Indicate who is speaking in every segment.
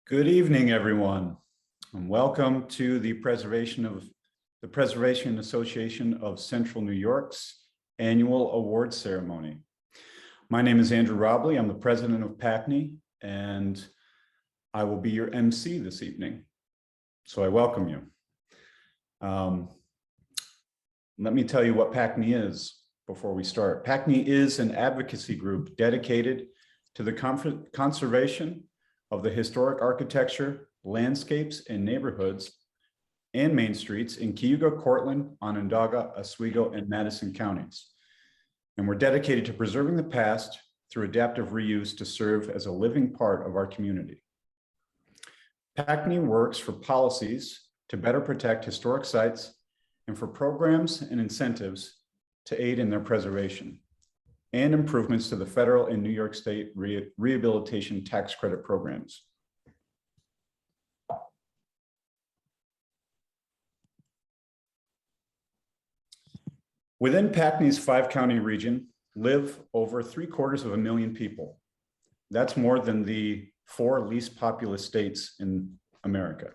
Speaker 1: Good evening, everyone, and welcome to the Preservation Association of Central New York's annual awards ceremony. My name is Andrew Robley. I'm the president of Pacney, and I will be your MC this evening. So I welcome you. Let me tell you what Pacney is before we start. Pacney is an advocacy group dedicated to the conservation of the historic architecture, landscapes, and neighborhoods and main streets in Cayuga, Cortland, Onondaga, Oswego, and Madison counties. And we're dedicated to preserving the past through adaptive reuse to serve as a living part of our community. Pacney works for policies to better protect historic sites and for programs and incentives to aid in their preservation, and improvements to the federal and New York State rehabilitation tax credit programs. Within Pacney's 5-county region live over 750,000 people. That's more than the 4 least populous states in America.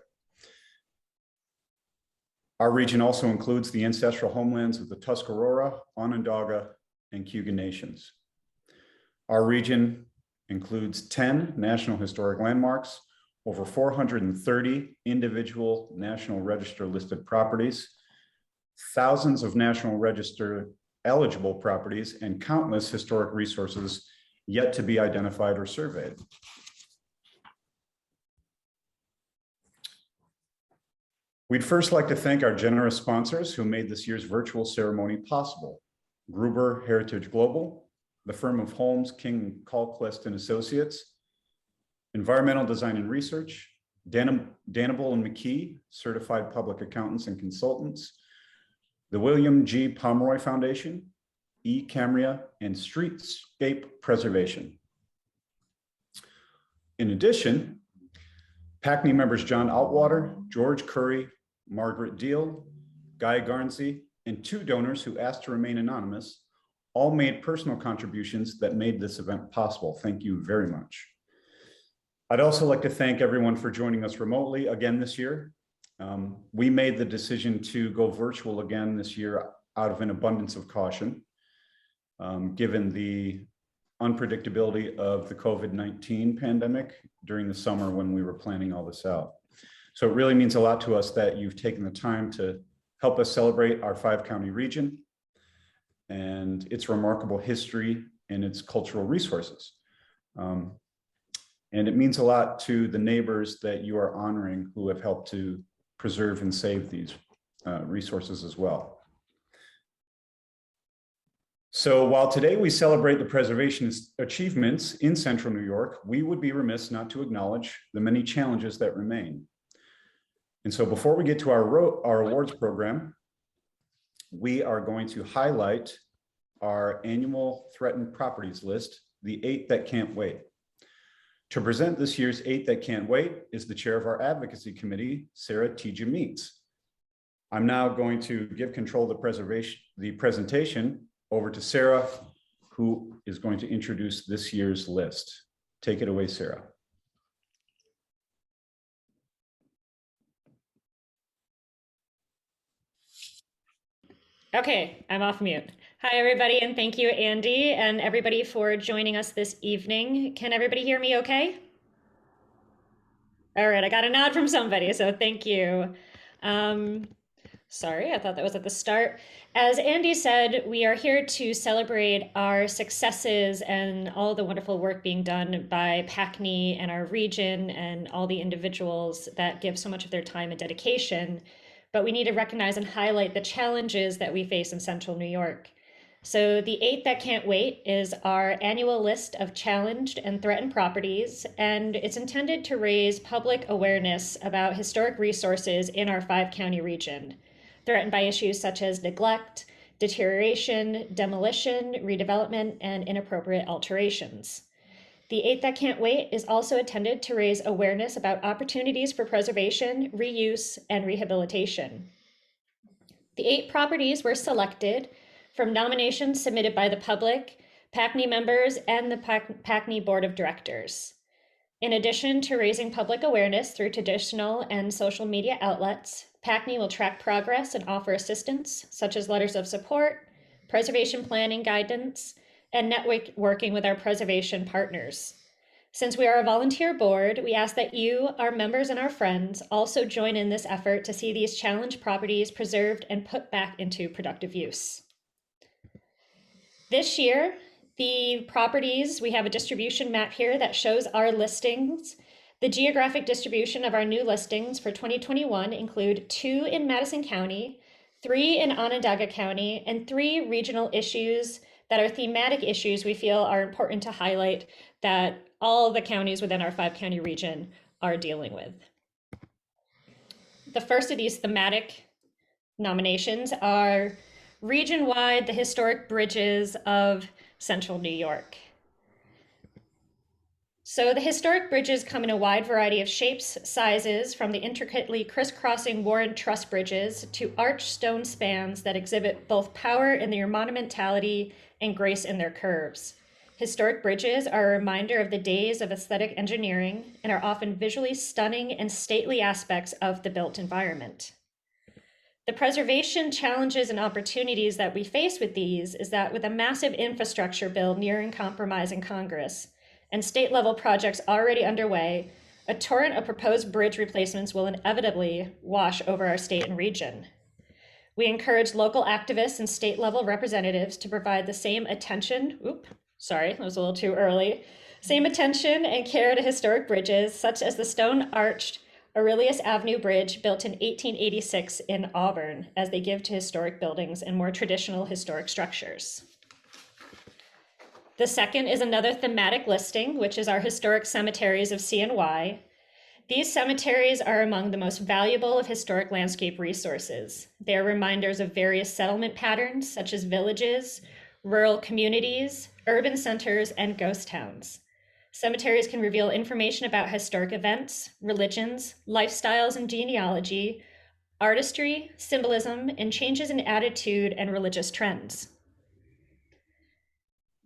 Speaker 1: Our region also includes the ancestral homelands of the Tuscarora, Onondaga, and Cayuga nations. Our region includes 10 National Historic Landmarks, over 430 individual National Register listed properties, thousands of National Register eligible properties, and countless historic resources yet to be identified or surveyed. We'd first like to thank our generous sponsors who made this year's virtual ceremony possible. Gruber Heritage Global, the firm of Holmes, King, Colquist and Associates, Environmental Design and Research, Danable and McKee, Certified Public Accountants and Consultants, the William G. Pomeroy Foundation, eCamria, and Streetscape Preservation. In addition, Pacney members John Outwater, George Curry, Margaret Deal, Guy Garnsey, and 2 donors who asked to remain anonymous, all made personal contributions that made this event possible. Thank you very much. I'd also like to thank everyone for joining us remotely again this year. We made the decision to go virtual again this year out of an abundance of caution, given the unpredictability of the COVID-19 pandemic during the summer when we were planning all this out. So it really means a lot to us that you've taken the time to help us celebrate our 5-county region and its remarkable history and its cultural resources. And it means a lot to the neighbors that you are honoring who have helped to preserve and save these resources as well. So while today we celebrate the preservation achievements in Central New York, we would be remiss not to acknowledge the many challenges that remain. And so before we get to our awards program, we are going to highlight our annual threatened properties list, the 8 that can't wait. To present this year's 8 that can't wait is the chair of our advocacy committee, Sarah T.J. Meeks. I'm now going to give control of the presentation over to Sarah, who is going to introduce this year's list. Take it away, Sarah.
Speaker 2: Okay, I'm off mute. Hi, everybody, and thank you, Andy, and everybody for joining us this evening. Can everybody hear me okay? All right, I got a nod from somebody, so thank you. Sorry, I thought that was at the start. As Andy said, we are here to celebrate our successes and all the wonderful work being done by Pacney and our region and all the individuals that give so much of their time and dedication. But we need to recognize and highlight the challenges that we face in Central New York. So the 8 that can't wait is our annual list of challenged and threatened properties, and it's intended to raise public awareness about historic resources in our 5-county region, threatened by issues such as neglect, deterioration, demolition, redevelopment, and inappropriate alterations. The 8 that can't wait is also intended to raise awareness about opportunities for preservation, reuse, and rehabilitation. The 8 properties were selected from nominations submitted by the public, Pacney members, and the Pacney Board of Directors. In addition to raising public awareness through traditional and social media outlets, PACNY will track progress and offer assistance, such as letters of support, preservation planning guidance, and networking with our preservation partners. Since we are a volunteer board, we ask that you, our members, and our friends also join in this effort to see these challenged properties preserved and put back into productive use. This year, the properties, we have a distribution map here that shows our listings. The geographic distribution of our new listings for 2021 include 2 in Madison County, 3 in Onondaga County, and 3 regional issues that are thematic issues we feel are important to highlight that all the counties within our 5-county region are dealing with. The first of these thematic nominations are region-wide, the historic bridges of Central New York. So the historic bridges come in a wide variety of shapes, sizes, from the intricately crisscrossing Warren truss bridges to arched stone spans that exhibit both power in their monumentality and grace in their curves. Historic bridges are a reminder of the days of aesthetic engineering and are often visually stunning and stately aspects of the built environment. The preservation challenges and opportunities that we face with these is that with a massive infrastructure bill nearing compromise in Congress and state-level projects already underway, a torrent of proposed bridge replacements will inevitably wash over our state and region. We encourage local activists and state-level representatives to provide the same attention, that was a little too early, same attention and care to historic bridges, such as the stone-arched Aurelius Avenue Bridge built in 1886 in Auburn, as they give to historic buildings and more traditional historic structures. The second is another thematic listing, which is our historic cemeteries of CNY. These cemeteries are among the most valuable of historic landscape resources. They are reminders of various settlement patterns, such as villages, rural communities, urban centers, and ghost towns. Cemeteries can reveal information about historic events, religions, lifestyles and genealogy, artistry, symbolism, and changes in attitude and religious trends.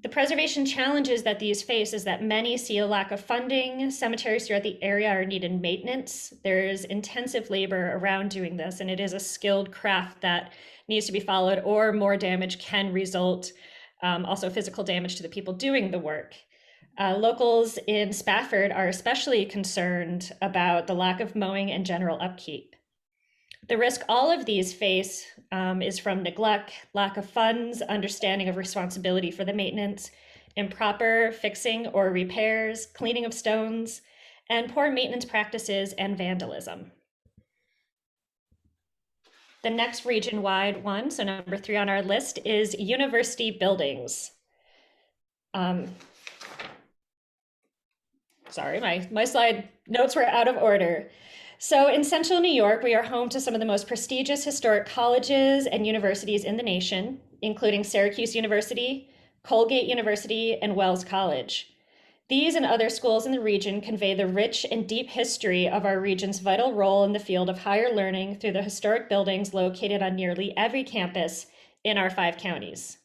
Speaker 2: The preservation challenges that these face is that many see a lack of funding. Cemeteries throughout the area are needed maintenance. There is intensive labor around doing this, and it is a skilled craft that needs to be followed, or more damage can result, also physical damage to the people doing the work. Locals in Spafford are especially concerned about the lack of mowing and general upkeep. The risk all of these face is from neglect, lack of funds, understanding of responsibility for the maintenance, improper fixing or repairs, cleaning of stones, and poor maintenance practices and vandalism. The next region-wide one, so number 3 on our list, is university buildings. Sorry, my slide notes were out of order. So in Central New York, we are home to some of the most prestigious historic colleges and universities in the nation, including Syracuse University, Colgate University, and Wells College. These and other schools in the region convey the rich and deep history of our region's vital role in the field of higher learning through the historic buildings located on nearly every campus in our 5 counties.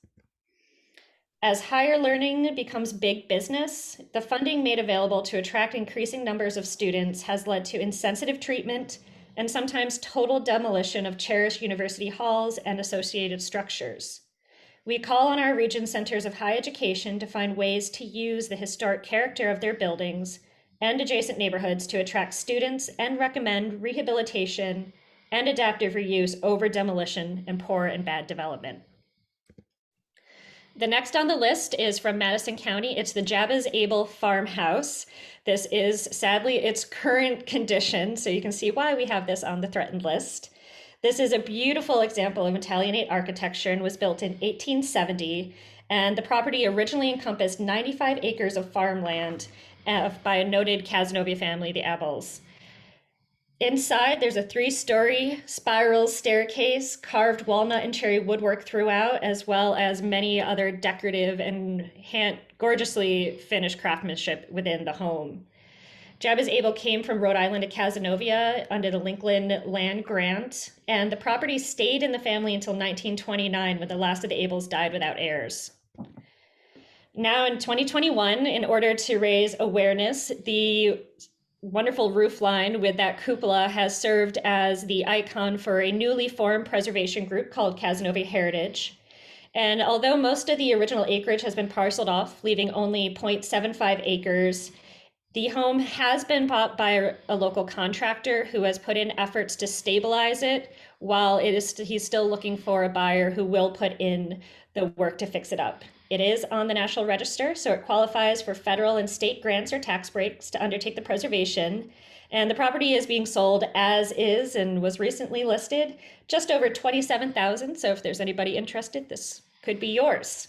Speaker 2: As higher learning becomes big business, the funding made available to attract increasing numbers of students has led to insensitive treatment and sometimes total demolition of cherished university halls and associated structures. We call on our region centers of higher education to find ways to use the historic character of their buildings and adjacent neighborhoods to attract students and recommend rehabilitation and adaptive reuse over demolition and poor and bad development. The next on the list is from Madison County. It's the Jabba's Able Farmhouse. This is sadly its current condition, so you can see why we have this on the threatened list. This is a beautiful example of Italianate architecture and was built in 1870, and the property originally encompassed 95 acres of farmland by a noted Cazenovia family, the Abels. Inside, there's a 3-story spiral staircase, carved walnut and cherry woodwork throughout, as well as many other decorative and gorgeously finished craftsmanship within the home. Jabba's Able came from Rhode Island to Cazenovia under the Lincoln Land Grant, and the property stayed in the family until 1929, when the last of the Ables died without heirs. Now in 2021, in order to raise awareness, the wonderful roof line with that cupola has served as the icon for a newly formed preservation group called Cny Heritage. And although most of the original acreage has been parceled off, leaving only 0.75 acres, the home has been bought by a local contractor who has put in efforts to stabilize it while he's still looking for a buyer who will put in the work to fix it up. It is on the National Register, so it qualifies for federal and state grants or tax breaks to undertake the preservation. And the property is being sold as is and was recently listed just over $27,000. So if there's anybody interested, this could be yours.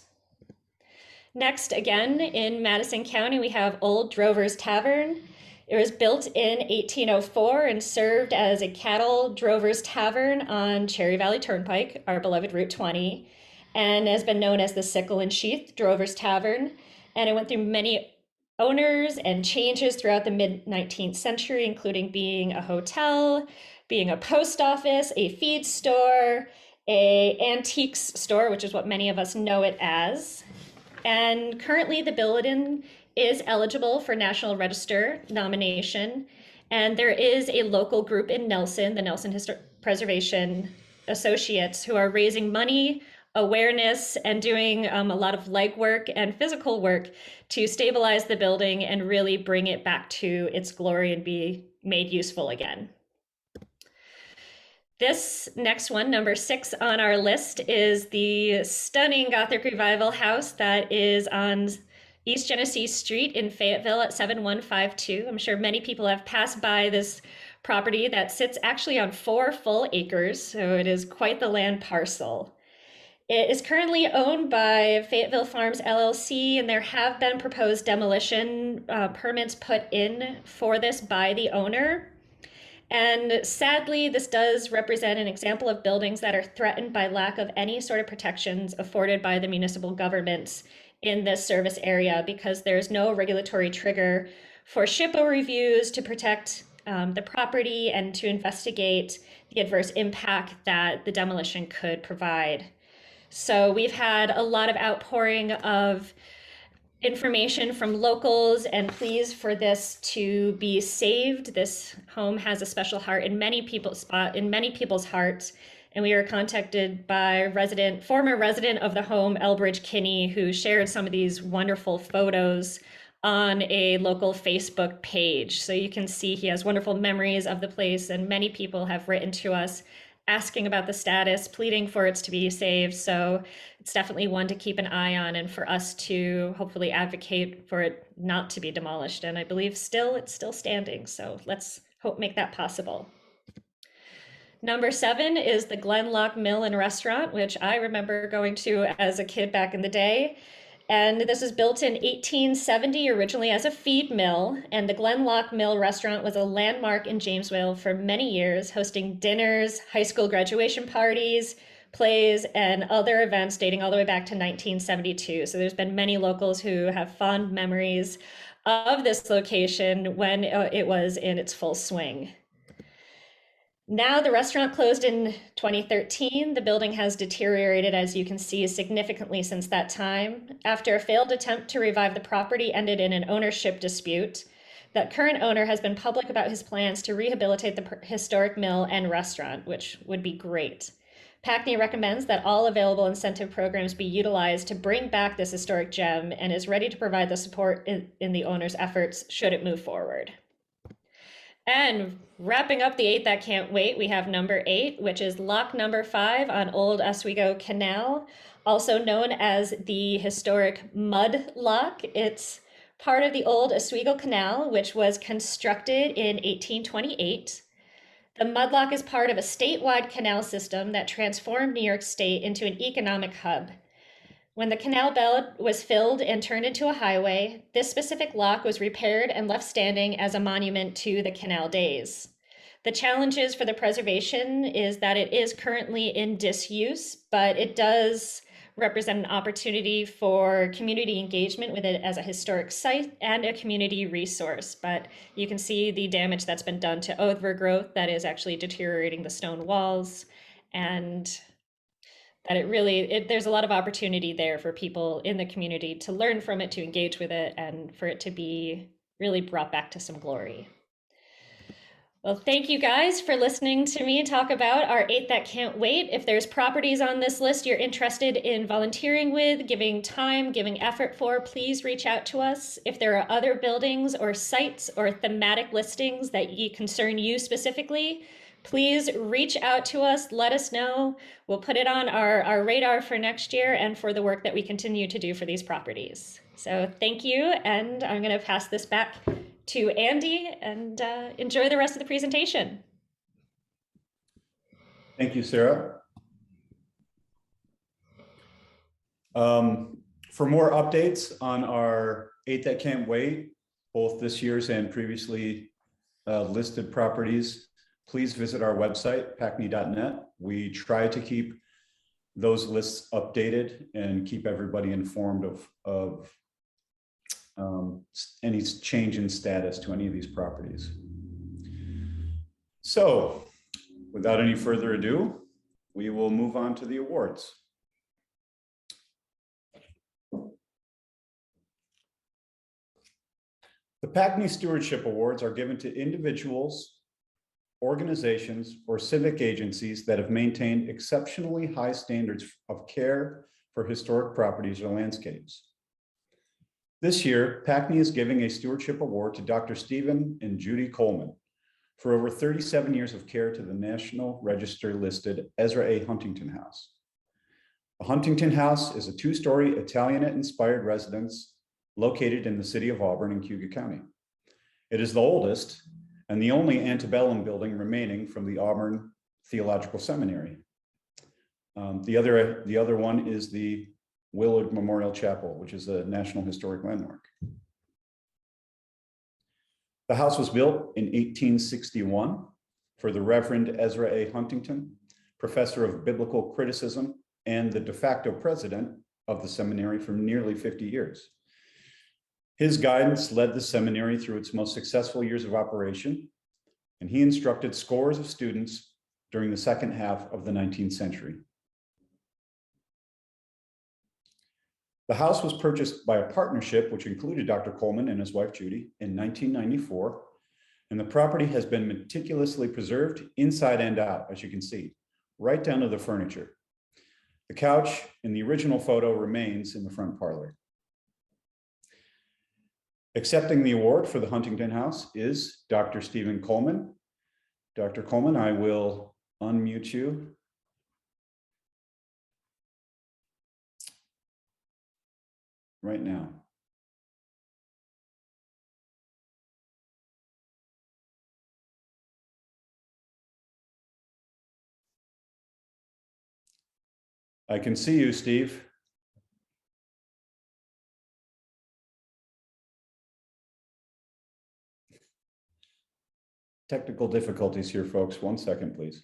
Speaker 2: Next, again, in Madison County, we have Old Drovers Tavern. It was built in 1804 and served as a cattle drovers tavern on Cherry Valley Turnpike, our beloved Route 20, and has been known as the Sickle and Sheath Drovers Tavern. And it went through many owners and changes throughout the mid-19th century, including being a hotel, being a post office, a feed store, a antiques store, which is what many of us know it as. And currently the building is eligible for National Register nomination. And there is a local group in Nelson, the Nelson Preservation Associates, who are raising money, awareness, and doing a lot of legwork and physical work to stabilize the building and really bring it back to its glory and be made useful again. This next one, number 6 on our list, is the stunning Gothic Revival house that is on East Genesee Street in Fayetteville at 7152. I'm sure many people have passed by this property that sits actually on 4 full acres, so it is quite the land parcel. It is currently owned by Fayetteville Farms LLC, and there have been proposed demolition permits put in for this by the owner. And sadly, this does represent an example of buildings that are threatened by lack of any sort of protections afforded by the municipal governments in this service area, because there's no regulatory trigger for SHPO reviews to protect the property and to investigate the adverse impact that the demolition could provide. So we've had a lot of outpouring of information from locals and pleas for this to be saved. This home has a special heart in many people's hearts. And we were contacted by former resident of the home, Elbridge Kinney, who shared some of these wonderful photos on a local Facebook page. So you can see he has wonderful memories of the place, and many people have written to us asking about the status, pleading for it to be saved. So it's definitely one to keep an eye on, and for us to hopefully advocate for it not to be demolished. And I believe it's still standing. So let's make that possible. Number 7 is the Glenlock Mill and Restaurant, which I remember going to as a kid back in the day. And this was built in 1870, originally as a feed mill. And the Glenlock Mill Restaurant was a landmark in Jamesville for many years, hosting dinners, high school graduation parties, plays, and other events dating all the way back to 1972. So there's been many locals who have fond memories of this location when it was in its full swing. Now the restaurant closed in 2013. The building has deteriorated, as you can see, significantly since that time. After a failed attempt to revive the property ended in an ownership dispute, the current owner has been public about his plans to rehabilitate the historic mill and restaurant, which would be great. Pacney recommends that all available incentive programs be utilized to bring back this historic gem and is ready to provide the support in the owner's efforts should it move forward. And wrapping up the 8 that can't wait, we have number 8, which is lock number 5 on Old Oswego Canal, also known as the historic Mud Lock. It's part of the Old Oswego Canal, which was constructed in 1828. The Mudlock is part of a statewide canal system that transformed New York State into an economic hub. When the canal bed was filled and turned into a highway, this specific lock was repaired and left standing as a monument to the canal days. The challenges for the preservation is that it is currently in disuse, but it does represent an opportunity for community engagement with it as a historic site and a community resource. But you can see the damage that's been done to overgrowth that is actually deteriorating the stone walls, and that it really, there's a lot of opportunity there for people in the community to learn from it, to engage with it, and for it to be really brought back to some glory. Well, thank you guys for listening to me talk about our 8 that can't wait. If there's properties on this list you're interested in volunteering with, giving time, giving effort for, please reach out to us. If there are other buildings or sites or thematic listings that concern you specifically, please reach out to us, let us know. We'll put it on our radar for next year and for the work that we continue to do for these properties. So thank you, and I'm going to pass this back to Andy, and enjoy the rest of the presentation.
Speaker 1: Thank you, Sarah. For more updates on our 8 that can't wait, both this year's and previously listed properties, please visit our website, pacney.net. We try to keep those lists updated and keep everybody informed of any change in status to any of these properties. So, without any further ado, we will move on to the awards. The Pacney Stewardship Awards are given to individuals, organizations, or civic agencies that have maintained exceptionally high standards of care for historic properties or landscapes. This year, Pacney is giving a Stewardship Award to Dr. Stephen and Judy Coleman for over 37 years of care to the National Register listed Ezra A. Huntington House. The Huntington House is a 2-story Italianate-inspired residence located in the city of Auburn in Cuyahoga County. It is the oldest and the only antebellum building remaining from the Auburn Theological Seminary. The other one is the Willard Memorial Chapel, which is a National Historic Landmark. The house was built in 1861 for the Reverend Ezra A. Huntington, professor of biblical criticism and the de facto president of the seminary for nearly 50 years. His guidance led the seminary through its most successful years of operation, and he instructed scores of students during the second half of the 19th century. The house was purchased by a partnership which included Dr. Coleman and his wife Judy in 1994, and the property has been meticulously preserved inside and out, as you can see, right down to the furniture. The couch in the original photo remains in the front parlor. Accepting the award for the Huntington House is Dr. Stephen Coleman. Dr. Coleman, I will unmute you. Right now. I can see you, Steve. Technical difficulties here, folks. 1 second, please.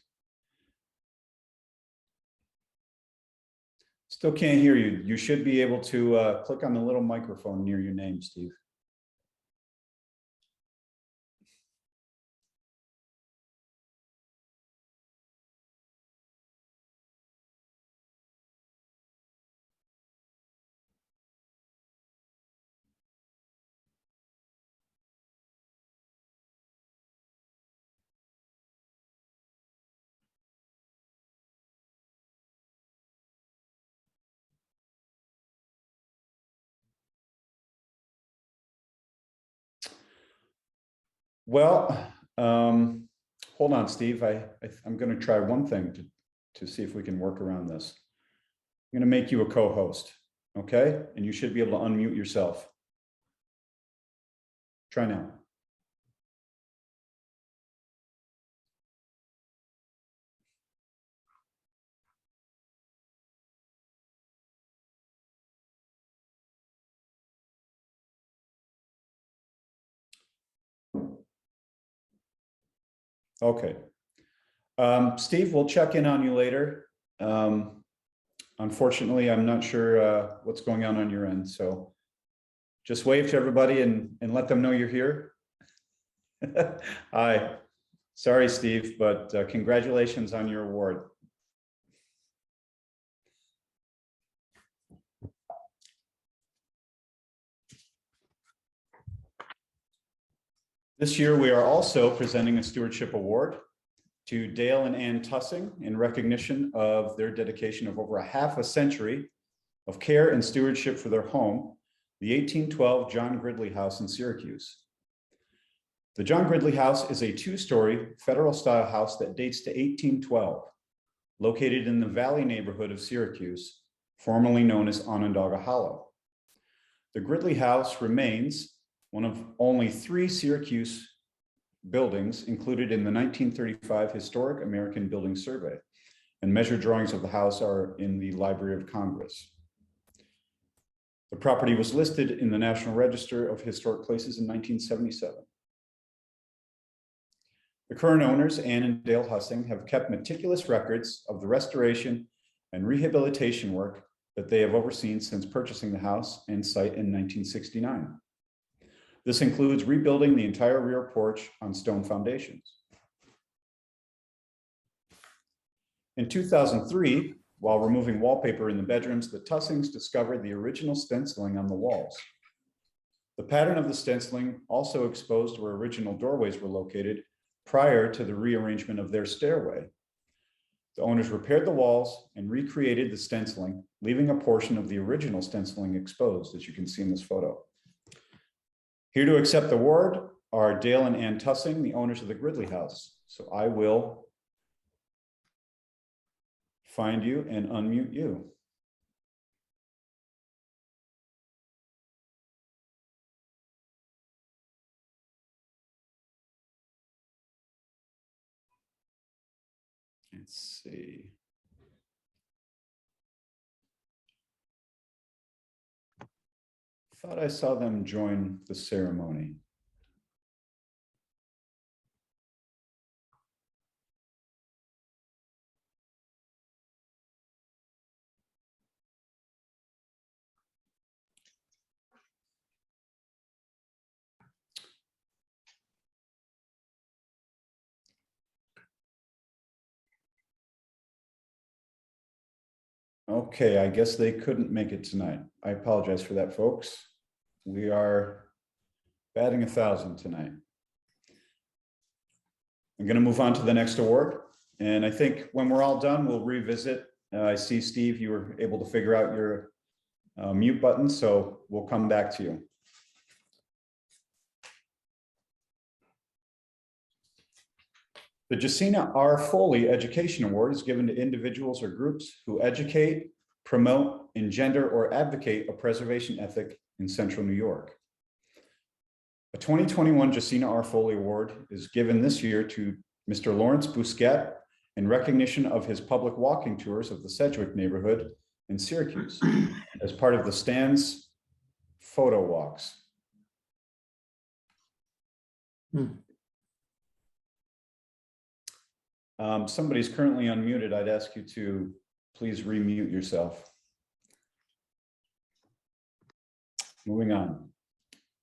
Speaker 1: Still can't hear you. You should be able to click on the little microphone near your name, Steve. Well, hold on, Steve. I'm going to try one thing to see if we can work around this. I'm going to make you a co-host, okay? And you should be able to unmute yourself. Try now. Okay. Steve, we'll check in on you later. Unfortunately, I'm not sure what's going on your end. So just wave to everybody and let them know you're here. Hi. Sorry, Steve, but congratulations on your award. This year, we are also presenting a Stewardship Award to Dale and Ann Tussing in recognition of their dedication of over a half a century of care and stewardship for their home, the 1812 John Gridley House in Syracuse. The John Gridley House is a two-story federal-style house that dates to 1812, located in the Valley neighborhood of Syracuse, formerly known as Onondaga Hollow. The Gridley House remains one of only 3 Syracuse buildings included in the 1935 Historic American Building Survey, and measured drawings of the house are in the Library of Congress. The property was listed in the National Register of Historic Places in 1977. The current owners, Ann and Dale Hussing, have kept meticulous records of the restoration and rehabilitation work that they have overseen since purchasing the house and site in 1969. This includes rebuilding the entire rear porch on stone foundations. In 2003, while removing wallpaper in the bedrooms, the Tussings discovered the original stenciling on the walls. The pattern of the stenciling also exposed where original doorways were located prior to the rearrangement of their stairway. The owners repaired the walls and recreated the stenciling, leaving a portion of the original stenciling exposed, as you can see in this photo. Here to accept the award are Dale and Ann Tussing, the owners of the Gridley House. So I will find you and unmute you. Let's see. Thought I saw them join the ceremony. Okay, I guess they couldn't make it tonight. I apologize for that, folks. We are batting 1,000 tonight. I'm going to move on to the next award. And I think when we're all done, we'll revisit. I see, Steve, you were able to figure out your mute button, so we'll come back to you. The Jasena R. Foley Education Award is given to individuals or groups who educate, promote, engender, or advocate a preservation ethic in Central New York. A 2021 Jasena R. Foley Award is given this year to Mr. Laurence Bousquet in recognition of his public walking tours of the Sedgwick neighborhood in Syracuse as part of the Stands photo walks. Somebody's currently unmuted. I'd ask you to please remute yourself. Moving on.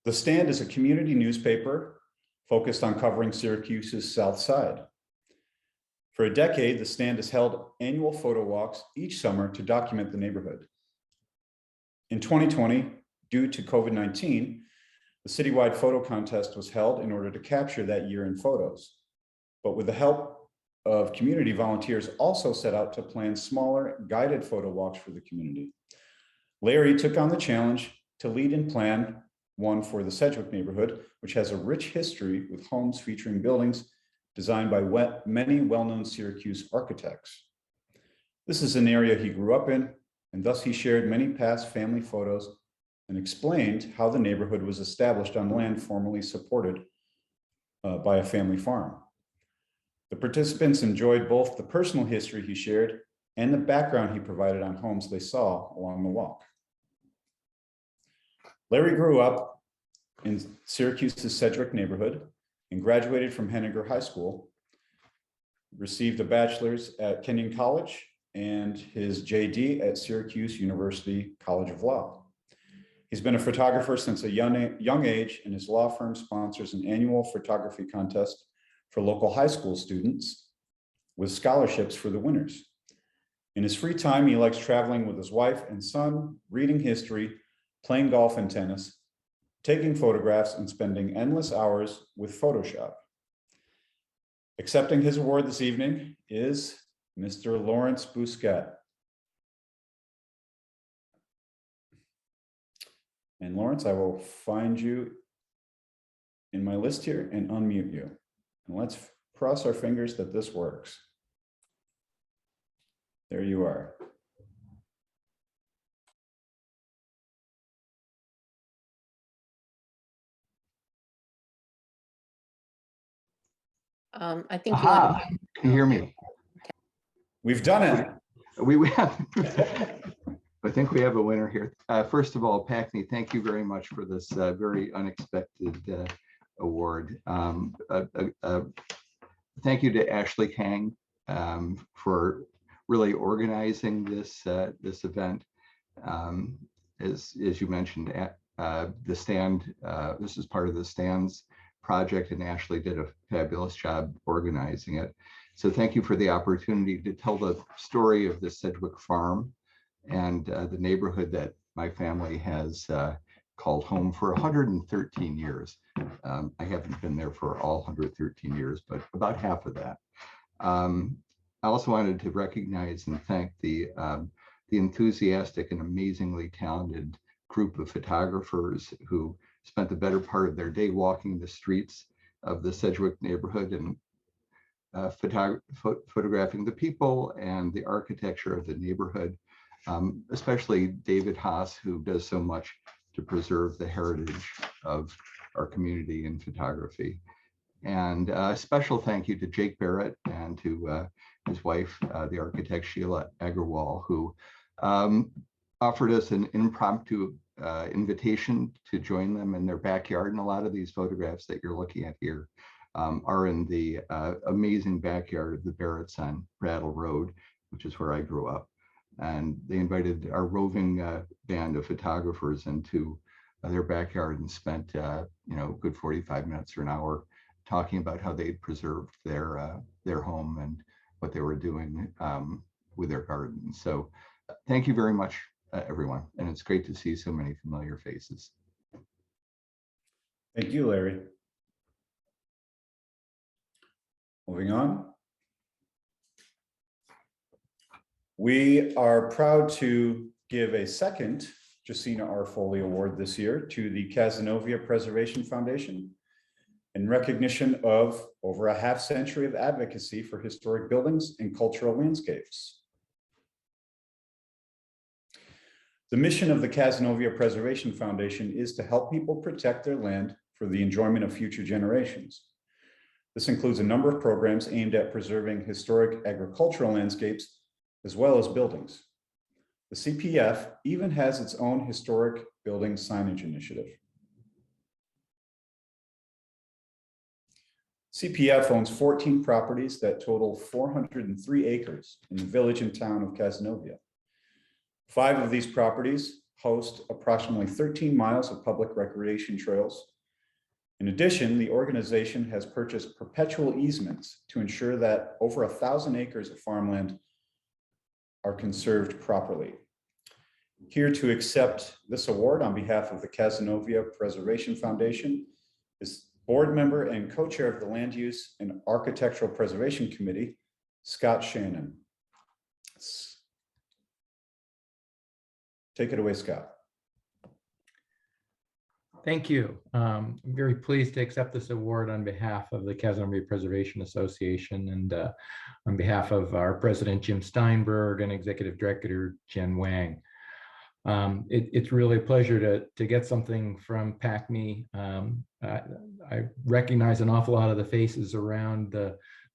Speaker 1: The Stand is a community newspaper focused on covering Syracuse's South Side. For a decade, the Stand has held annual photo walks each summer to document the neighborhood. In 2020, due to COVID-19, the citywide photo contest was held in order to capture that year in photos. But with the help of community volunteers, also set out to plan smaller guided photo walks for the community. Larry took on the challenge to lead and plan one for the Sedgwick neighborhood, which has a rich history with homes featuring buildings designed by many well-known Syracuse architects. This is an area he grew up in, and thus he shared many past family photos and explained how the neighborhood was established on land formerly supported by a family farm. The participants enjoyed both the personal history he shared and the background he provided on homes they saw along the walk. Larry grew up in Syracuse's Sedgwick neighborhood and graduated from Henniger High School, received a bachelor's at Kenyon College and his JD at Syracuse University College of Law. He's been a photographer since a young age, and his law firm sponsors an annual photography contest for local high school students with scholarships for the winners. In his free time, he likes traveling with his wife and son, reading history, playing golf and tennis, taking photographs and spending endless hours with Photoshop. Accepting his award this evening is Mr. Laurence Bousquet. And Laurence, I will find you in my list here and unmute you. And let's cross our fingers that this works. There you are.
Speaker 3: I think you want
Speaker 4: Aha, can you hear me?
Speaker 1: We've done it.
Speaker 4: We have, I think we have a winner here. First of all, Pacney, thank you very much for this very unexpected award. Thank you to Ashley Kang for really organizing this this event. As you mentioned, the stand, this is part of the stands project, and Ashley did a fabulous job organizing it. So thank you for the opportunity to tell the story of the Sedgwick farm and the neighborhood that my family has called home for 113 years. I haven't been there for all 113 years, but about half of that. I also wanted to recognize and thank the enthusiastic and amazingly talented group of photographers who spent the better part of their day walking the streets of the Sedgwick neighborhood and photographing the people and the architecture of the neighborhood, especially David Haas, who does so much to preserve the heritage of our community in photography. And a special thank you to Jake Barrett and to his wife, the architect Sheila Agarwal, who offered us an impromptu invitation to join them in their backyard. And a lot of these photographs that you're looking at here are in the amazing backyard of the Barretts on Brattle Road, which is where I grew up. And they invited our roving band of photographers into their backyard and spent a good 45 minutes or an hour talking about how they'd preserved their home and what they were doing with their garden. So thank you very much, everyone. And it's great to see so many familiar faces.
Speaker 1: Thank you, Larry. Moving on. We are proud to give a second Jasena R. Foley Award this year to the Cazenovia Preservation Foundation in recognition of over a half century of advocacy for historic buildings and cultural landscapes. The mission of the Cazenovia Preservation Foundation is to help people protect their land for the enjoyment of future generations. This includes a number of programs aimed at preserving historic agricultural landscapes as well as buildings. The CPF even has its own historic building signage initiative. CPF owns 14 properties that total 403 acres in the village and town of Cazenovia. 5 of these properties host approximately 13 miles of public recreation trails. In addition, the organization has purchased perpetual easements to ensure that over 1,000 acres of farmland are conserved properly. Here to accept this award on behalf of the Cazenovia Preservation Foundation is board member and co-chair of the Land Use and Architectural Preservation Committee, Scott Shannon. Take it away, Scott.
Speaker 5: Thank you. I'm very pleased to accept this award on behalf of the Cazenovia Preservation Association and on behalf of our president, Jim Steinberg, and executive director, Jen Wang. It's really a pleasure to get something from Pacney. I recognize an awful lot of the faces around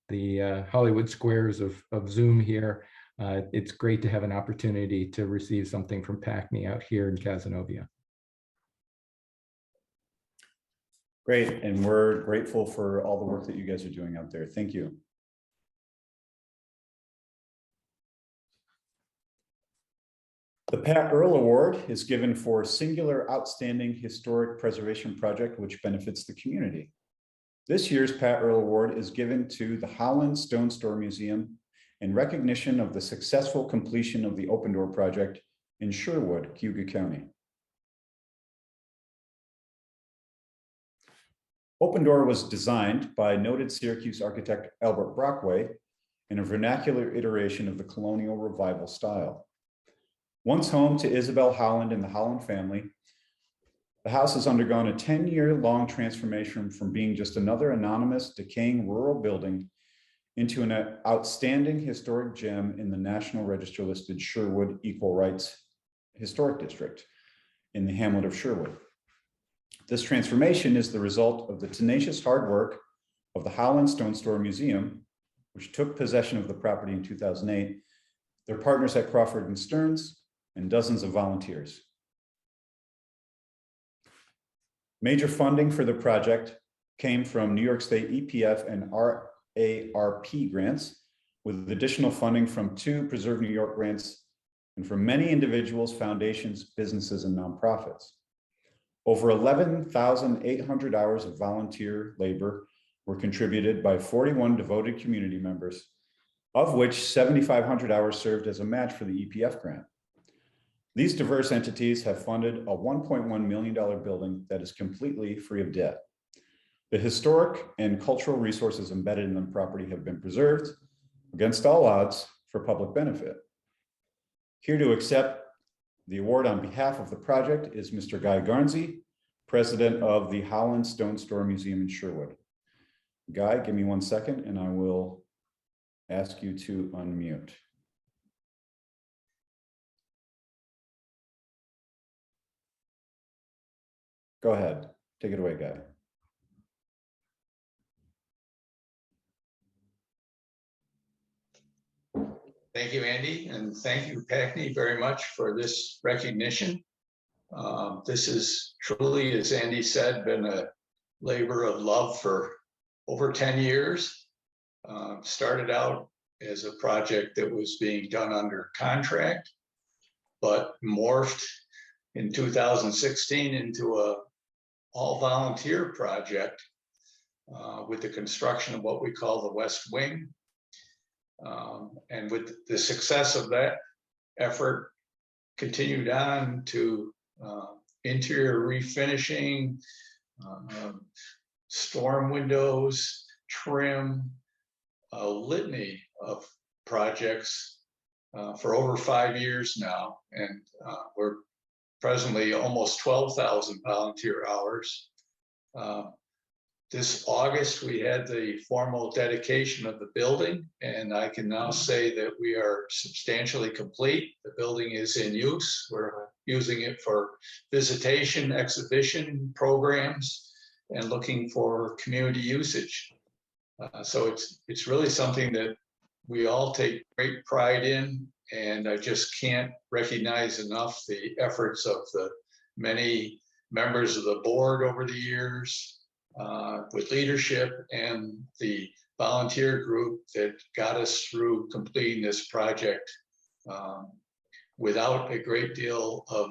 Speaker 5: the Hollywood squares of Zoom here. It's great to have an opportunity to receive something from Pacney out here in Cazenovia.
Speaker 1: Great, and we're grateful for all the work that you guys are doing out there. Thank you. The Pat Earle Award is given for singular outstanding historic preservation project which benefits the community. This year's Pat Earle Award is given to the Howland Stone Store Museum in recognition of the successful completion of the Opendore Project in Sherwood, Cayuga County. Opendore was designed by noted Syracuse architect Albert Brockway in a vernacular iteration of the colonial revival style. Once home to Isabel Howland and the Howland family, the house has undergone a 10-year-long transformation from being just another anonymous, decaying rural building into an outstanding historic gem in the National Register listed Sherwood Equal Rights Historic District in the hamlet of Sherwood. This transformation is the result of the tenacious hard work of the Howland Stone Store Museum, which took possession of the property in 2008, their partners at Crawford and Stearns, and dozens of volunteers. Major funding for the project came from New York State EPF and RARP grants, with additional funding from 2 Preserve New York grants and from many individuals, foundations, businesses, and nonprofits. Over 11,800 hours of volunteer labor were contributed by 41 devoted community members, of which 7,500 hours served as a match for the EPF grant. These diverse entities have funded a $1.1 million building that is completely free of debt. The historic and cultural resources embedded in the property have been preserved against all odds for public benefit. Here to accept the award on behalf of the project is Mr. Guy Garnsey, president of the Howland Stone Store Museum in Sherwood. Guy, give me 1 second and I will ask you to unmute. Go ahead, take it away, Guy.
Speaker 3: Thank you, Andy, and thank you, Pacney, very much for this recognition. This is truly, as Andy said, been a labor of love for over 10 years. Started out as a project that was being done under contract, but morphed in 2016 into a all-volunteer project with the construction of what we call the West Wing. And with the success of that effort, continued on to interior refinishing, storm windows, trim, a litany of projects for over 5 years now. And we're presently almost 12,000 volunteer hours. This August, we had the formal dedication of the building, and I can now say that we are substantially complete. The building is in use. We're using it for visitation, exhibition programs, and looking for community usage. So it's really something that we all take great pride in, and I just can't recognize enough the efforts of the many members of the board over the years, with leadership and the volunteer group that got us through completing this project without a great deal of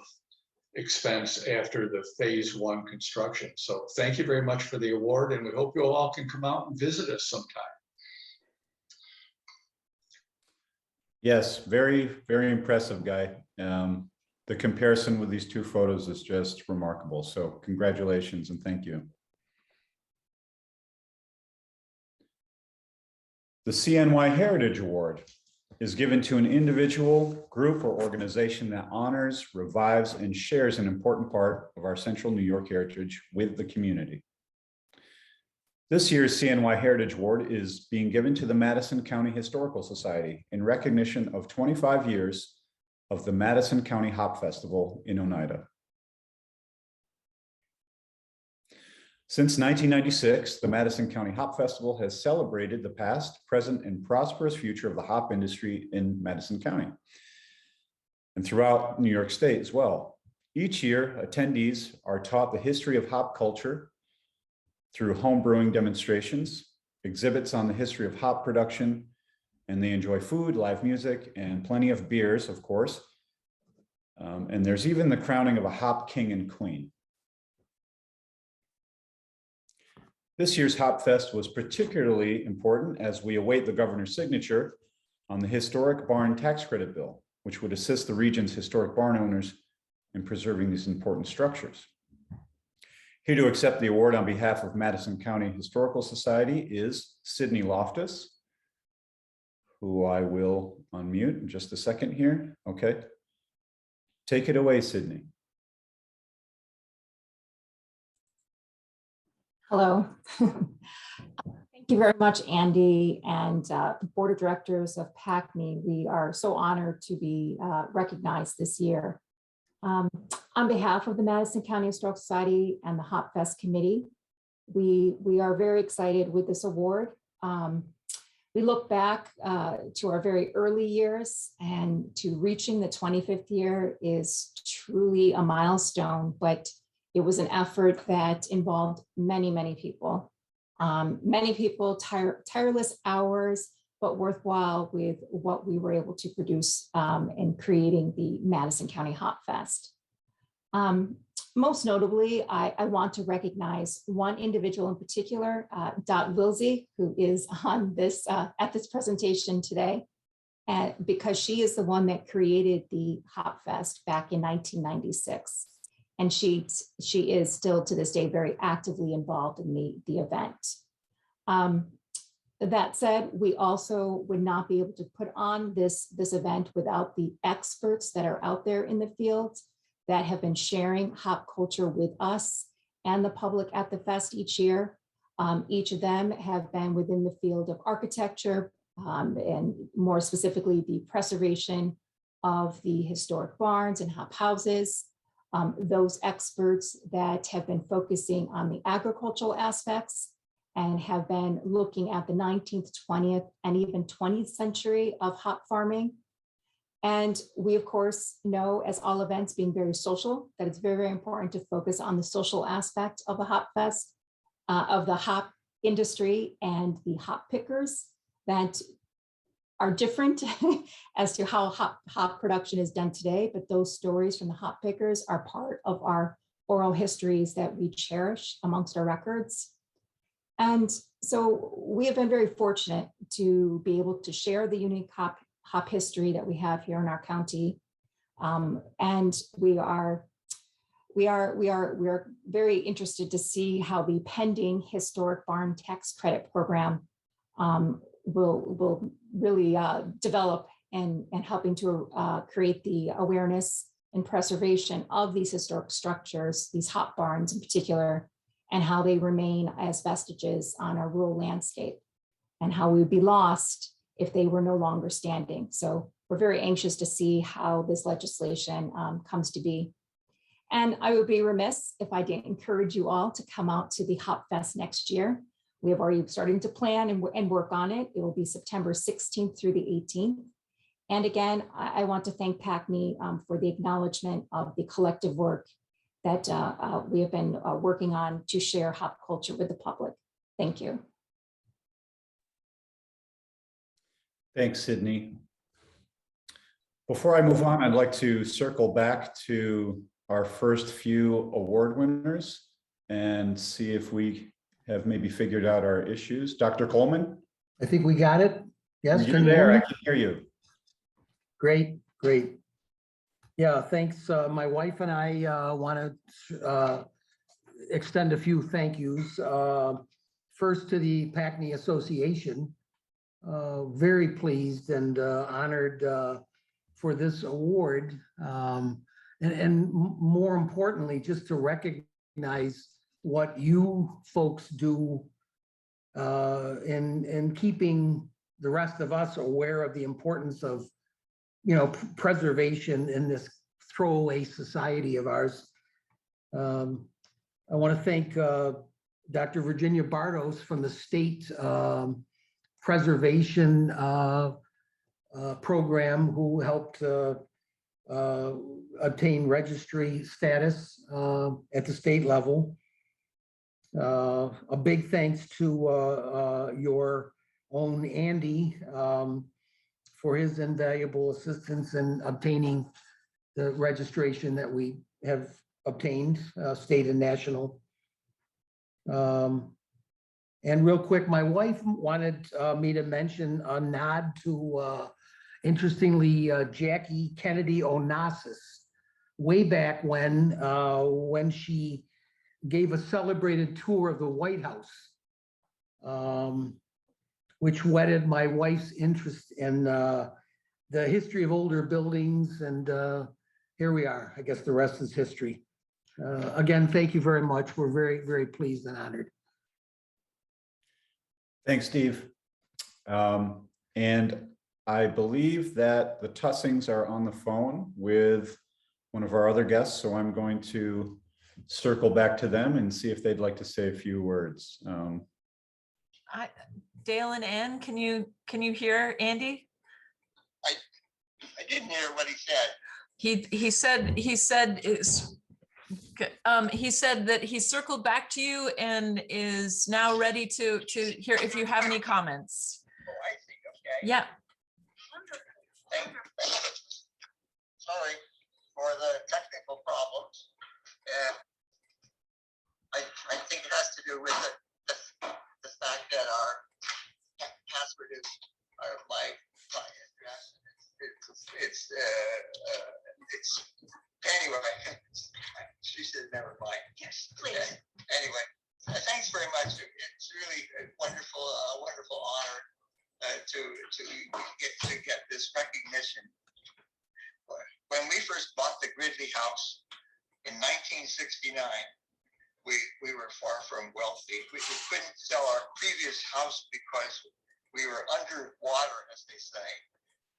Speaker 3: expense after the phase 1 construction. So thank you very much for the award, and we hope you all can come out and visit us sometime.
Speaker 1: Yes, very, very impressive, Guy. The comparison with these 2 photos is just remarkable. So congratulations and thank you. The Cny Heritage Award is given to an individual, group, or organization that honors, revives, and shares an important part of our Central New York heritage with the community. This year's Cny Heritage Award is being given to the Madison County Historical Society in recognition of 25 years of the Madison County Hop Festival in Oneida. Since 1996, the Madison County Hop Festival has celebrated the past, present, and prosperous future of the hop industry in Madison County and throughout New York State as well. Each year, attendees are taught the history of hop culture through home brewing demonstrations, exhibits on the history of hop production, and they enjoy food, live music, and plenty of beers, of course. And there's even the crowning of a hop king and queen. This year's Hop Fest was particularly important as we await the governor's signature on the historic barn tax credit bill, which would assist the region's historic barn owners in preserving these important structures. Here to accept the award on behalf of Madison County Historical Society is Cny Loftus, who I will unmute in just a second here. Okay. Take it away, Cny.
Speaker 6: Hello. Thank you very much, Andy, and the Board of Directors of Pacney. We are so honored to be recognized this year. On behalf of the Madison County Historical Society and the Hop Fest Committee, we are very excited with this award. We look back to our very early years, and to reaching the 25th year is truly a milestone, but it was an effort that involved many, many people. Tireless hours, but worthwhile with what we were able to produce in creating the Madison County Hop Fest. Most notably, I want to recognize one individual in particular, Dot Wilsey, who is on this at this presentation today, because she is the one that created the Hop Fest back in 1996. And she is still to this day very actively involved in the event. That said, we also would not be able to put on this event without the experts that are out there in the field that have been sharing hop culture with us and the public at the fest each year. Each of them have been within the field of architecture, and more specifically, the preservation of the historic barns and hop houses. Those experts that have been focusing on the agricultural aspects and have been looking at the 19th, 20th, and even 20th century of hop farming. And we, of course, know, as all events being very social, that it's very, very important to focus on the social aspect of the Hop Fest, of the hop industry and the hop pickers that are different as to how hop production is done today, but those stories from the hop pickers are part of our oral histories that we cherish amongst our records. And so we have been very fortunate to be able to share the unique hop history that we have here in our county. And we are very interested to see how the pending historic barn tax credit program will really develop and helping to create the awareness and preservation of these historic structures, these hop barns in particular, and how they remain as vestiges on our rural landscape, and how we would be lost if they were no longer standing. So we're very anxious to see how this legislation comes to be. And I would be remiss if I didn't encourage you all to come out to the Hop Fest next year. We have already started to plan and work on it. It will be September 16th through the 18th. And again, I want to thank Pacney for the acknowledgement of the collective work that we have been working on to share hop culture with the public. Thank you.
Speaker 1: Thanks, Cny. Before I move on, I'd like to circle back to our first few award winners and see if we have maybe figured out our issues. Dr. Coleman?
Speaker 7: I think we got it. Yes,
Speaker 1: You're there, I can hear you.
Speaker 7: Great. Yeah, thanks. My wife and I want to extend a few thank yous. First to the Pacney Association. Very pleased and honored for this award. And more importantly, just to recognize what you folks do in keeping the rest of us aware of the importance of, preservation in this throwaway society of ours. I want to thank Dr. Virginia Bartos from the state preservation program, who helped obtain registry status at the state level. A big thanks to your own Andy for his invaluable assistance in obtaining the registration that we have obtained, state and national. And real quick, my wife wanted me to mention a nod to, interestingly, Jackie Kennedy Onassis, way back when she gave a celebrated tour of the White House, which whetted my wife's interest in the history of older buildings. And here we are. I guess the rest is history. Again, thank you very much. We're very, very pleased and honored.
Speaker 1: Thanks, Steve. And I believe that the Tussings are on the phone with one of our other guests, so I'm going to circle back to them and see if they'd like to say a few words.
Speaker 8: Dale and Ann, can you hear Andy?
Speaker 9: I didn't hear what he said.
Speaker 8: He said that he circled back to you and is now ready to hear if you have any comments.
Speaker 9: Oh, I see. Okay.
Speaker 8: Yeah.
Speaker 9: Thank you. Sorry for the technical problems. I think it has to do with the fact that our password is my address. It's anyway. She said, "Never mind."
Speaker 10: Yes, please.
Speaker 9: Okay. Anyway, thanks very much. It's really a wonderful honor to get this recognition. When we first bought the Gridley house in 1969, we were far from wealthy. We couldn't sell our previous house because we were underwater, as they say.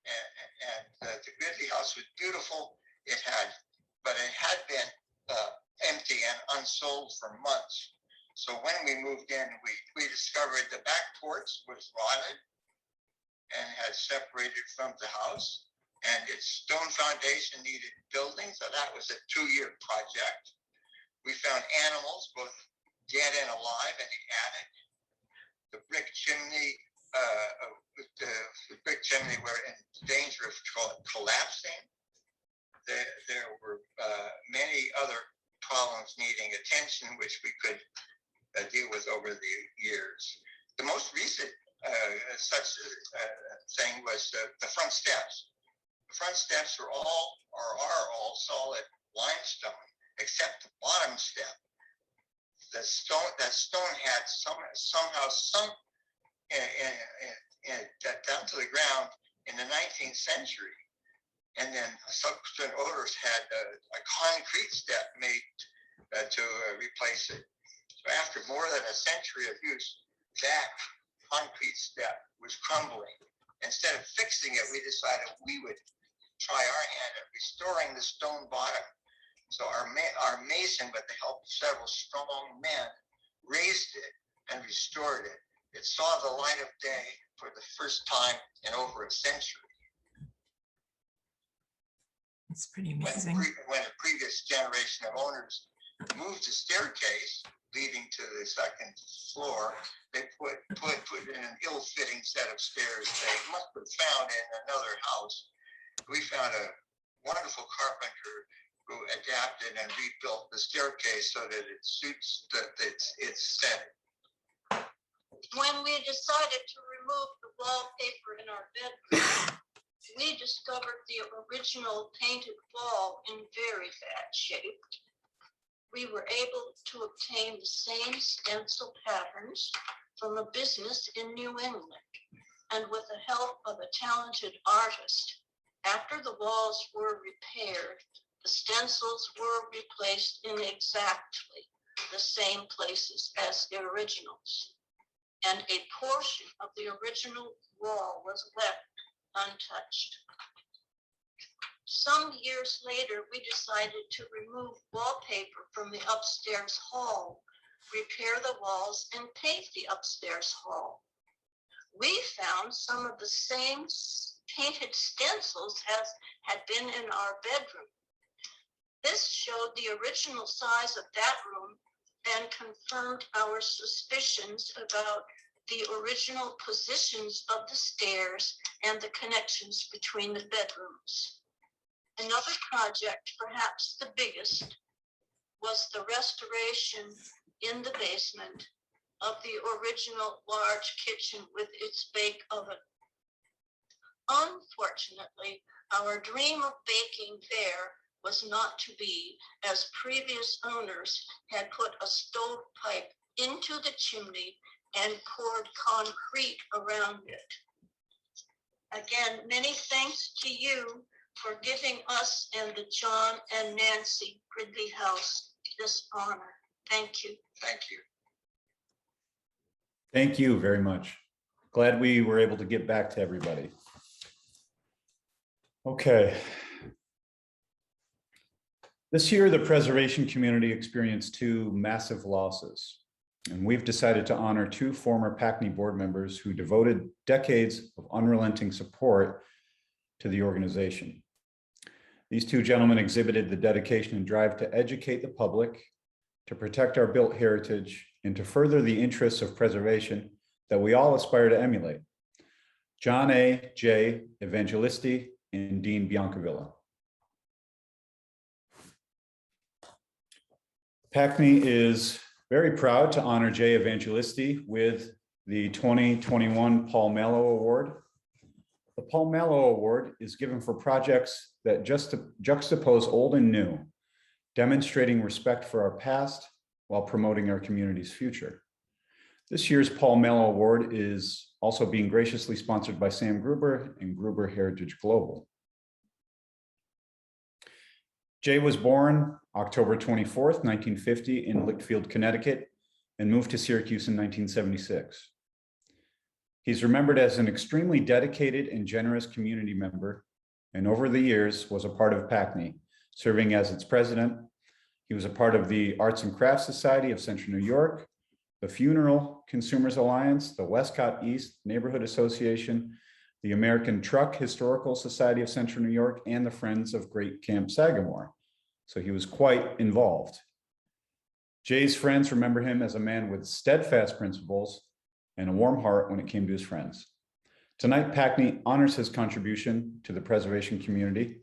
Speaker 9: And the Gridley house was beautiful. But it had been empty and unsold for months. So when we moved in, we discovered the back porch was rotted and had separated from the house, and its stone foundation needed building. So that was a 2-year project. We found animals, both dead and alive, in the attic. The brick chimney, were in danger of collapsing. There were many other problems needing attention, which we could deal with over the years. The most recent such thing was the front steps. The front steps are all solid limestone, except the bottom step. That stone had somehow sunk down to the ground in the 19th century. And then subsequent owners had a concrete step made to replace it. So after more than a century of use, that concrete step was crumbling. Instead of fixing it, we decided we would try our hand at restoring the stone bottom. So our mason, with the help of several strong men, raised it and restored it. It saw the light of day for the first time in over a century.
Speaker 8: It's pretty amazing.
Speaker 9: When a previous generation of owners moved the staircase leading to the second floor, they put in an ill-fitting set of stairs they must have found in another house. We found a wonderful carpenter who adapted and rebuilt the staircase so that it suits its setting.
Speaker 10: When we decided to remove the wallpaper in our bedroom, we discovered the original painted wall in very bad shape. We were able to obtain the same stencil patterns from a business in New England, and with the help of a talented artist, after the walls were repaired, the stencils were replaced in exactly the same places as the originals, and a portion of the original wall was left untouched. Some years later, we decided to remove wallpaper from the upstairs hall, repair the walls, and paint the upstairs hall. We found some of the same painted stencils as had been in our bedroom. This showed the original size of that room and confirmed our suspicions about the original positions of the stairs and the connections between the bedrooms. Another project, perhaps the biggest, was the restoration in the basement of the original large kitchen with its bake oven. Unfortunately, our dream of baking there was not to be, as previous owners had put a stovepipe into the chimney and poured concrete around it. Again, many thanks to you for giving us and the John and Nancy Gridley House this honor. Thank you.
Speaker 9: Thank you.
Speaker 1: Thank you very much. Glad we were able to get back to everybody. Okay. This year, the preservation community experienced two massive losses, and we've decided to honor two former Pacney board members who devoted decades of unrelenting support to the organization. These two gentlemen exhibited the dedication and drive to educate the public, to protect our built heritage, and to further the interests of preservation that we all aspire to emulate. John A. J. Evangelisti and Dean Biancavilla. Pacney is very proud to honor Jay Evangelisti with the 2021 Paul Mallow Award. The Paul Mallow Award is given for projects that just juxtapose old and new, demonstrating respect for our past while promoting our community's future. This year's Paul Mallow Award is also being graciously sponsored by Sam Gruber and Gruber Heritage Global. Jay was born October 24th, 1950 in Litchfield, Connecticut, and moved to Syracuse in 1976. He's remembered as an extremely dedicated and generous community member, and over the years was a part of Pacney, serving as its president. He was a part of the Arts and Crafts Society of Central New York, the Funeral Consumers Alliance, the Westcott East Neighborhood Association, the American Truck Historical Society of Central New York, and the Friends of Great Camp Sagamore. So he was quite involved. Jay's friends remember him as a man with steadfast principles and a warm heart when it came to his friends. Tonight, Pacney honors his contribution to the preservation community.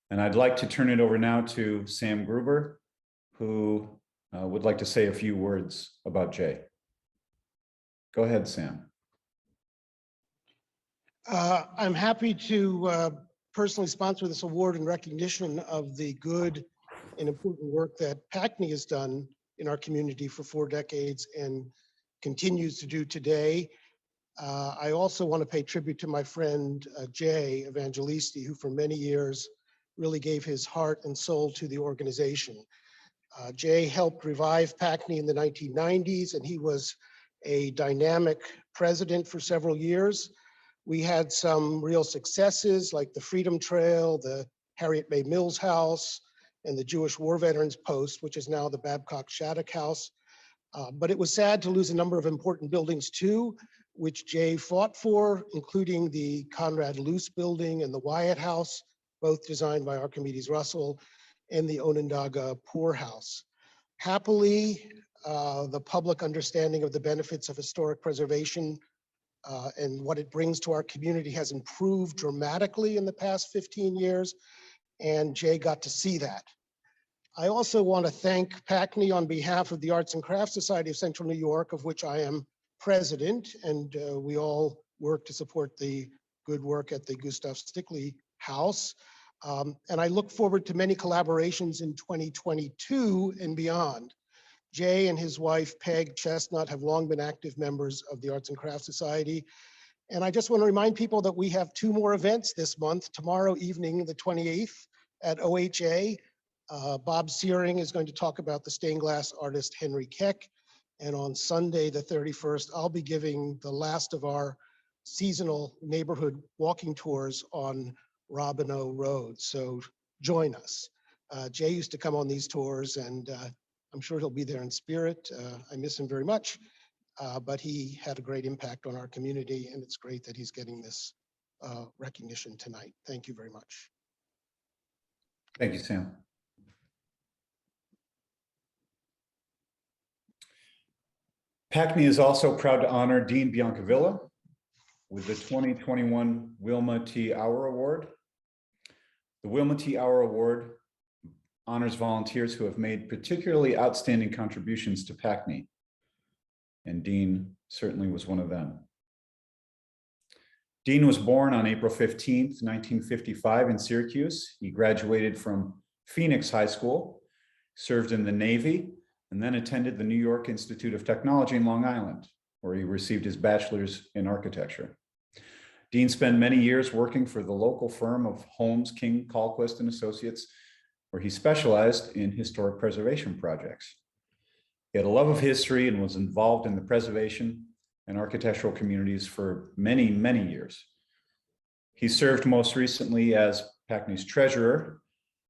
Speaker 1: And I'd like to turn it over now to Sam Gruber, who would like to say a few words about Jay. Go ahead, Sam.
Speaker 11: I'm happy to personally sponsor this award in recognition of the good and important work that Pacney has done in our community for 4 decades and continues to do today. I also want to pay tribute to my friend Jay Evangelisti, who for many years really gave his heart and soul to the organization. Jay helped revive Pacney in the 1990s, and he was a dynamic president for several years. We had some real successes like the Freedom Trail, the Harriet May Mills House, and the Jewish War Veterans Post, which is now the Babcock Shattuck House. But it was sad to lose a number of important buildings too, which Jay fought for, including the Conrad Luce Building and the Wyatt House, both designed by Archimedes Russell, and the Onondaga Poor House. Happily, the public understanding of the benefits of historic preservation and what it brings to our community has improved dramatically in the past 15 years, and Jay got to see that. I also want to thank Pacney on behalf of the Arts and Crafts Society of Central New York, of which I am president, and we all work to support the good work at the Gustav Stickley House. And I look forward to many collaborations in 2022 and beyond. Jay and his wife, Peg Chestnut, have long been active members of the Arts and Crafts Society. And I just want to remind people that we have 2 more events this month. Tomorrow evening, the 28th at OHA, Bob Searing is going to talk about the stained glass artist Henry Keck. And on Sunday, the 31st, I'll be giving the last of our seasonal neighborhood walking tours on Robinow Road. So join us. Jay used to come on these tours, and I'm sure he'll be there in spirit. I miss him very much, but he had a great impact on our community, and it's great that he's getting this recognition tonight. Thank you very much.
Speaker 1: Thank you, Sam. Pacney is also proud to honor Dean Biancavilla with the 2021 Wilma T. Auer Award. The Wilma T. Auer Award honors volunteers who have made particularly outstanding contributions to Pacney, and Dean certainly was one of them. Dean was born on April 15th, 1955 in Syracuse. He graduated from Phoenix High School, served in the Navy, and then attended the New York Institute of Technology in Long Island, where he received his bachelor's in architecture. Dean spent many years working for the local firm of Holmes, King, Colquist and Associates, where he specialized in historic preservation projects. He had a love of history and was involved in the preservation and architectural communities for many, many years. He served most recently as Pacney's treasurer,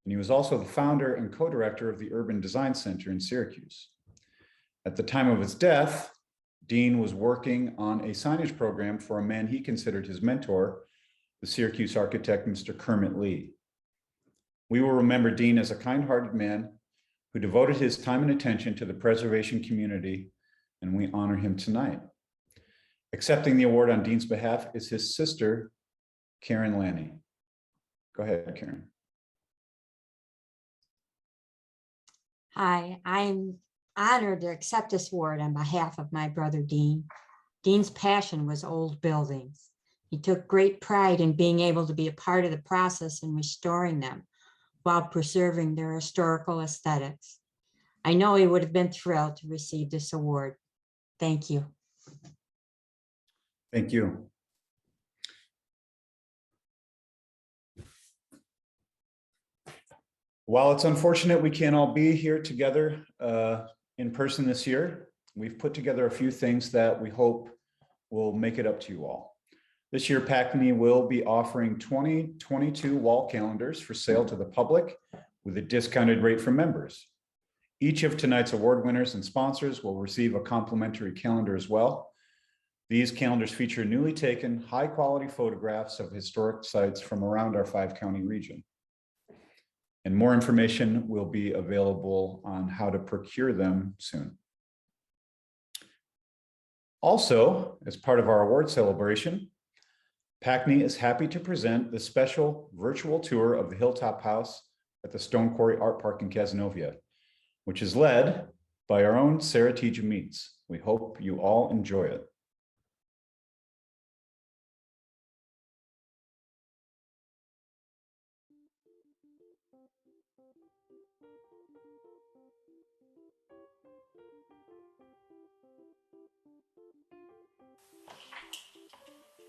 Speaker 1: and he was also the founder and co-director of the Urban Design Center in Syracuse. At the time of his death, Dean was working on a signage program for a man he considered his mentor, the Syracuse architect, Mr. Kermit Lee. We will remember Dean as a kind-hearted man who devoted his time and attention to the preservation community, and we honor him tonight. Accepting the award on Dean's behalf is his sister, Karen Lanny. Go ahead, Karen.
Speaker 12: Hi, I'm honored to accept this award on behalf of my brother Dean. Dean's passion was old buildings. He took great pride in being able to be a part of the process in restoring them while preserving their historical aesthetics. I know he would have been thrilled to receive this award. Thank you.
Speaker 1: Thank you. While it's unfortunate we can't all be here together in person this year, we've put together a few things that we hope will make it up to you all. This year, Pacney will be offering 2022 wall calendars for sale to the public with a discounted rate for members. Each of tonight's award winners and sponsors will receive a complimentary calendar as well. These calendars feature newly taken high-quality photographs of historic sites from around our 5-county region. And more information will be available on how to procure them soon. Also, as part of our award celebration, Pacney is happy to present the special virtual tour of the Hilltop House at the Stone Quarry Art Park in Cazenovia, which is led by our own Sarah T. Meets. We hope you all enjoy it.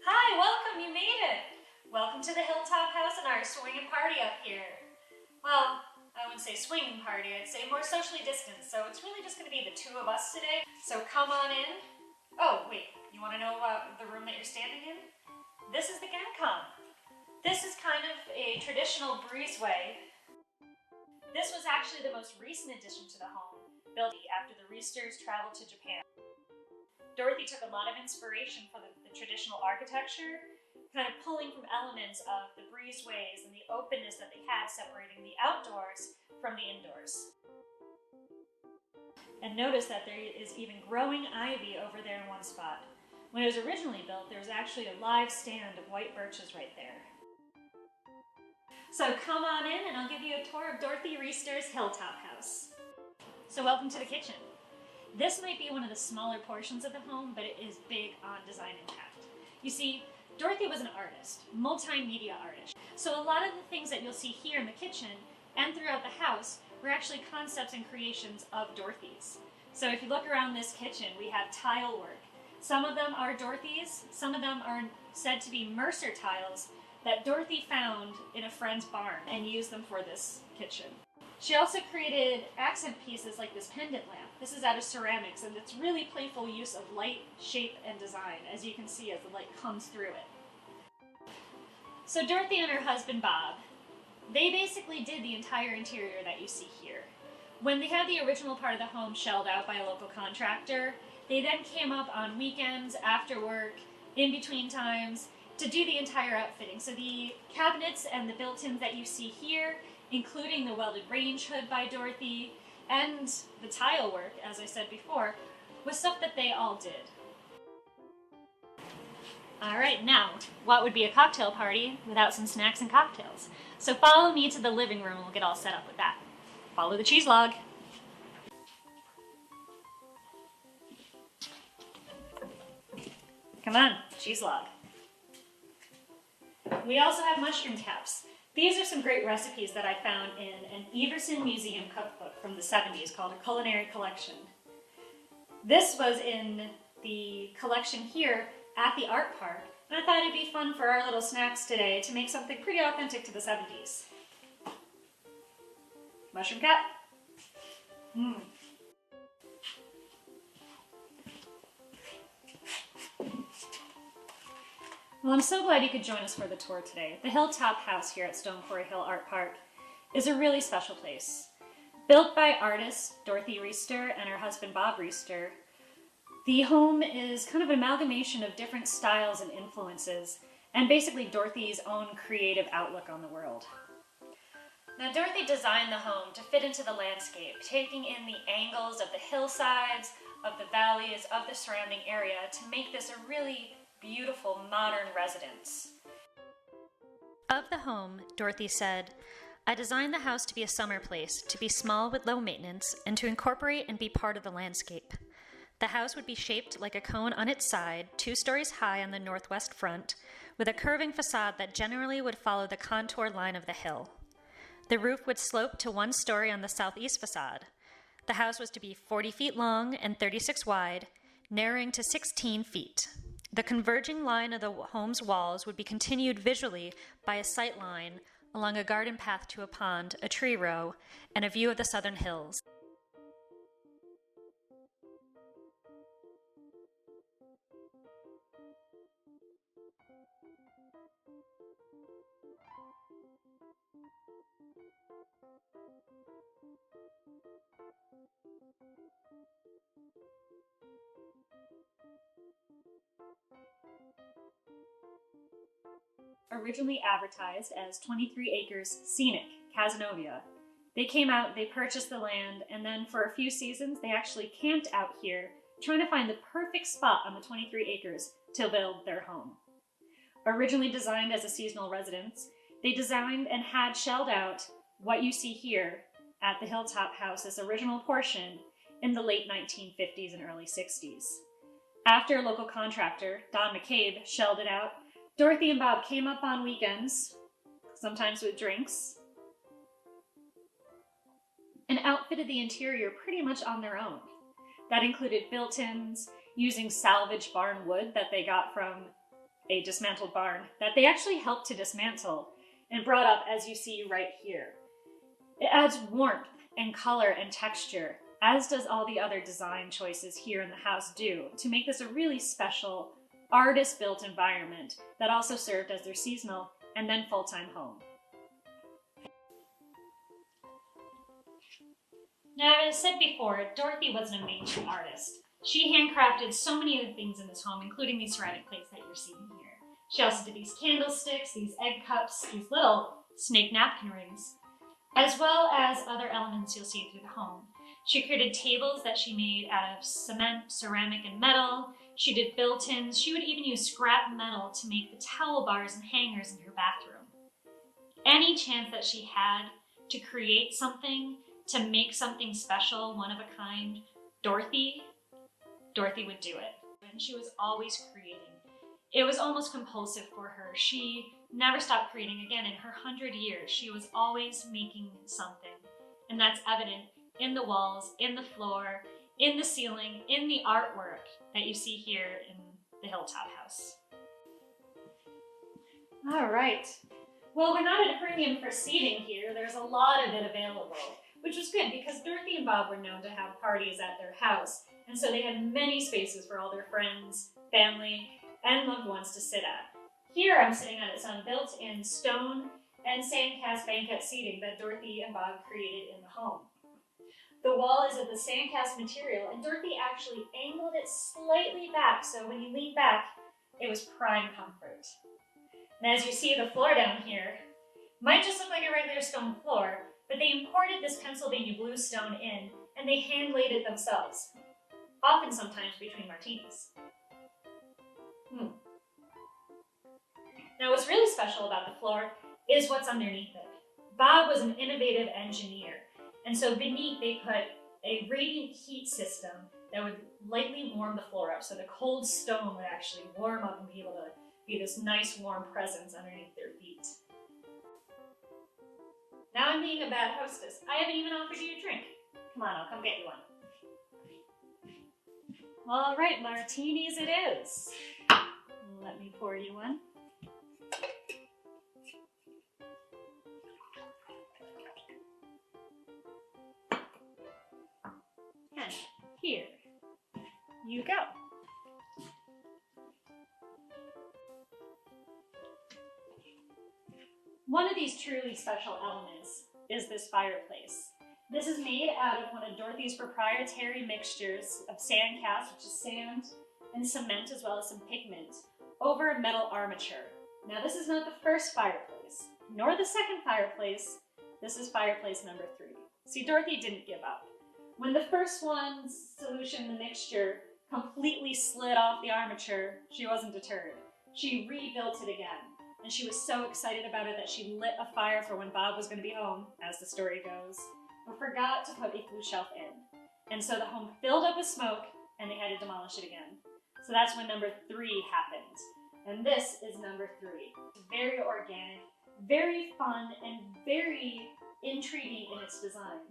Speaker 2: Hi, welcome, you made it. Welcome to the Hilltop House and our swinging party up here. Well, I wouldn't say swinging party, I'd say more socially distanced. So it's really just gonna be the two of us today. So come on in. Oh, wait, you wanna know the room that you're standing in? This is the GenCom. This is kind of a traditional breezeway. This was actually the most recent addition to the home, built after the Reesters traveled to Japan. Dorothy took a lot of inspiration from the traditional architecture, kind of pulling from elements of the breezeways and the openness that they had separating the outdoors from the indoors. And notice that there is even growing ivy over there in one spot. When it was originally built, there was actually a live stand of white birches right there. So come on in and I'll give you a tour of Dorothy Reester's Hilltop House. So welcome to the kitchen. This might be one of the smaller portions of the home, but it is big on design impact. You see, Dorothy was an artist, multimedia artist. So a lot of the things that you'll see here in the kitchen and throughout the house were actually concepts and creations of Dorothy's. So if you look around this kitchen, we have tile work. Some of them are Dorothy's, some of them are said to be Mercer tiles that Dorothy found in a friend's barn and used them for this kitchen. She also created accent pieces like this pendant lamp. This is out of ceramics, and it's really playful use of light, shape, and design, as you can see as the light comes through it. So Dorothy and her husband, Bob, they basically did the entire interior that you see here. When they had the original part of the home shelled out by a local contractor, they then came up on weekends, after work, in between times, to do the entire outfitting. So the cabinets and the built-ins that you see here, including the welded range hood by Dorothy, and the tile work, as I said before, was stuff that they all did. All right, now, what would be a cocktail party without some snacks and cocktails? So follow me to the living room and we'll get all set up with that. Follow the cheese log. Come on, cheese log. We also have mushroom caps. These are some great recipes that I found in an Everson Museum cookbook from the 70s called A Culinary Collection. This was in the collection here at the art park, and I thought it'd be fun for our little snacks today to make something pretty authentic to the 70s. Mushroom cat. Well, I'm so glad you could join us for the tour today. The Hilltop House here at Stone Quarry Hill Art Park is a really special place. Built by artist Dorothy Reister and her husband Bob Reister, the home is kind of an amalgamation of different styles and influences, and basically Dorothy's own creative outlook on the world. Now, Dorothy designed the home to fit into the landscape, taking in the angles of the hillsides, of the valleys, of the surrounding area to make this a really beautiful modern residence. Of the home, Dorothy said, "I designed the house to be a summer place, to be small with low maintenance, and to incorporate and be part of the landscape. The house would be shaped like a cone on its side, 2 stories high on the northwest front, with a curving facade that generally would follow the contour line of the hill. The roof would slope to 1 story on the southeast facade. The house was to be 40 feet long and 36 wide, narrowing to 16 feet. The converging line of the home's walls would be continued visually by a sight line along a garden path to a pond, a tree row, and a view of the southern hills." Originally advertised as 23 acres scenic, Cazenovia. They came out, they purchased the land, and then for a few seasons they actually camped out here trying to find the perfect spot on the 23 acres to build their home. Originally designed as a seasonal residence, they designed and had shelled out what you see here at the Hilltop House, this original portion, in the late 1950s and early 60s. After a local contractor, Don McCabe, shelled it out, Dorothy and Bob came up on weekends, sometimes with drinks, and outfitted the interior pretty much on their own. That included built-ins, using salvaged barn wood that they got from a dismantled barn that they actually helped to dismantle and brought up as you see right here. It adds warmth and color and texture, as does all the other design choices here in the house do, to make this a really special artist-built environment that also served as their seasonal and then full-time home. Now, as I said before, Dorothy wasn't a mainstream artist. She handcrafted so many of the things in this home, including these ceramic plates that you're seeing here. She also did these candlesticks, these egg cups, these little snake napkin rings, as well as other elements you'll see through the home. She created tables that she made out of cement, ceramic, and metal. She did built-ins. She would even use scrap metal to make the towel bars and hangers in her bathroom. Any chance that she had to create something, to make something special, one of a kind, Dorothy would do it. And she was always creating. It was almost compulsive for her. She never stopped creating. Again, in her 100 years, she was always making something. And that's evident in the walls, in the floor, in the ceiling, in the artwork that you see here in the Hilltop House. All right. Well, we're not at a premium for seating here. There's a lot of it available, which was good because Dorothy and Bob were known to have parties at their house, and so they had many spaces for all their friends, family, and loved ones to sit at. Here I'm sitting at some built-in stone and sandcast banquette seating that Dorothy and Bob created in the home. The wall is of the sandcast material, and Dorothy actually angled it slightly back, so when you lean back, it was prime comfort. And as you see the floor down here, might just look like a regular stone floor, but they imported this Pennsylvania blue stone in, and they hand-laid it themselves, often sometimes between martinis. Now, what's really special about the floor is what's underneath it. Bob was an innovative engineer, and so beneath they put a radiant heat system that would lightly warm the floor up, so the cold stone would actually warm up and be able to be this nice warm presence underneath their feet. Now I'm being a bad hostess. I haven't even offered you a drink. Come on, I'll come get you one. All right, martinis it is. Let me pour you one. And here you go. One of these truly special elements is this fireplace. This is made out of one of Dorothy's proprietary mixtures of sand cast, which is sand and cement, as well as some pigment, over a metal armature. Now, this is not the first fireplace, nor the second fireplace. This is fireplace number 3. See, Dorothy didn't give up. When the first one's solution, the mixture, completely slid off the armature, she wasn't deterred. She rebuilt it again. And she was so excited about it that she lit a fire for when Bob was going to be home, as the story goes, but forgot to put a food shelf in. And so the home filled up with smoke, and they had to demolish it again. So that's when number 3 happened. And this is number 3. It's very organic, very fun, and very intriguing in its design.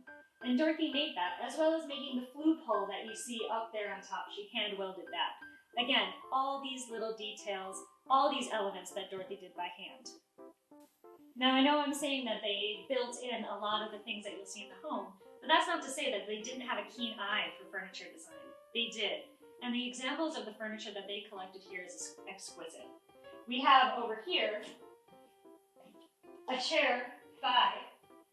Speaker 2: And Dorothy made that, as well as making the flue pole that you see up there on top. She hand welded that. Again, all these little details, all these elements that Dorothy did by hand. Now, I know I'm saying that they built in a lot of the things that you'll see in the home, but that's not to say that they didn't have a keen eye for furniture design. They did. And the examples of the furniture that they collected here is exquisite. We have over here a chair by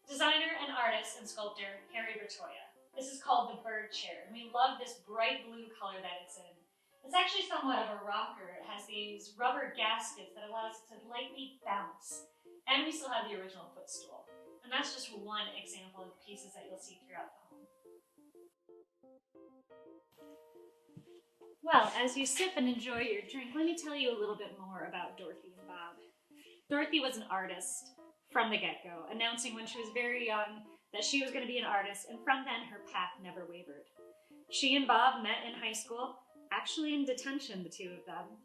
Speaker 2: designer and artist and sculptor Harry Bertoia. This is called the bird chair, and we love this bright blue color that it's in. It's actually somewhat of a rocker. It has these rubber gaskets that allows it to lightly bounce. And we still have the original footstool. And that's just one example of pieces that you'll see throughout the home. Well, as you sip and enjoy your drink, let me tell you a little bit more about Dorothy and Bob. Dorothy was an artist from the get-go, announcing when she was very young that she was going to be an artist, and from then her path never wavered. She and Bob met in high school, actually in detention, the two of them,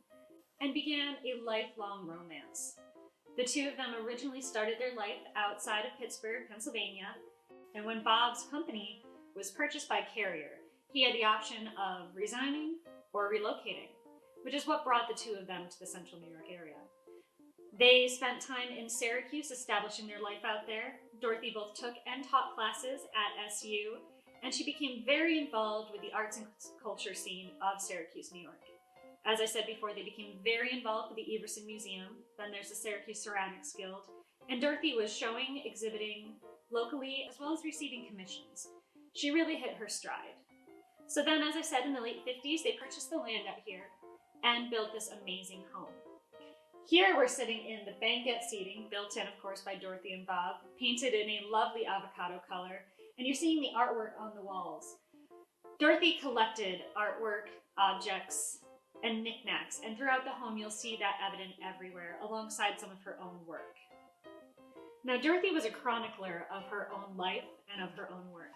Speaker 2: and began a lifelong romance. The two of them originally started their life outside of Pittsburgh, Pennsylvania, and when Bob's company was purchased by Carrier, he had the option of resigning or relocating, which is what brought the two of them to the central New York area. They spent time in Syracuse establishing their life out there. Dorothy both took and taught classes at SU, and she became very involved with the arts and culture scene of Syracuse, New York. As I said before, they became very involved with the Everson Museum. Then there's the Syracuse Ceramics Guild. And Dorothy was showing, exhibiting locally, as well as receiving commissions. She really hit her stride. So then, as I said, in the late 50s, they purchased the land out here and built this amazing home. Here we're sitting in the banquet seating, built in, of course, by Dorothy and Bob, painted in a lovely avocado color, and you're seeing the artwork on the walls. Dorothy collected artwork, objects, and knickknacks, and throughout the home you'll see that evident everywhere, alongside some of her own work. Now, Dorothy was a chronicler of her own life and of her own work.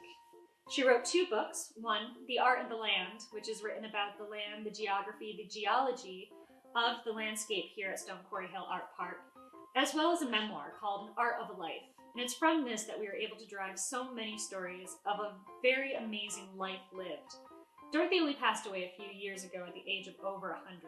Speaker 2: She wrote 2 books, one, The Art of the Land, which is written about the land, the geography, the geology of the landscape here at Stone Quarry Hill Art Park, as well as a memoir called An Art of a Life. And it's from this that we were able to derive so many stories of a very amazing life lived. Dorothy only passed away a few years ago at the age of over 100.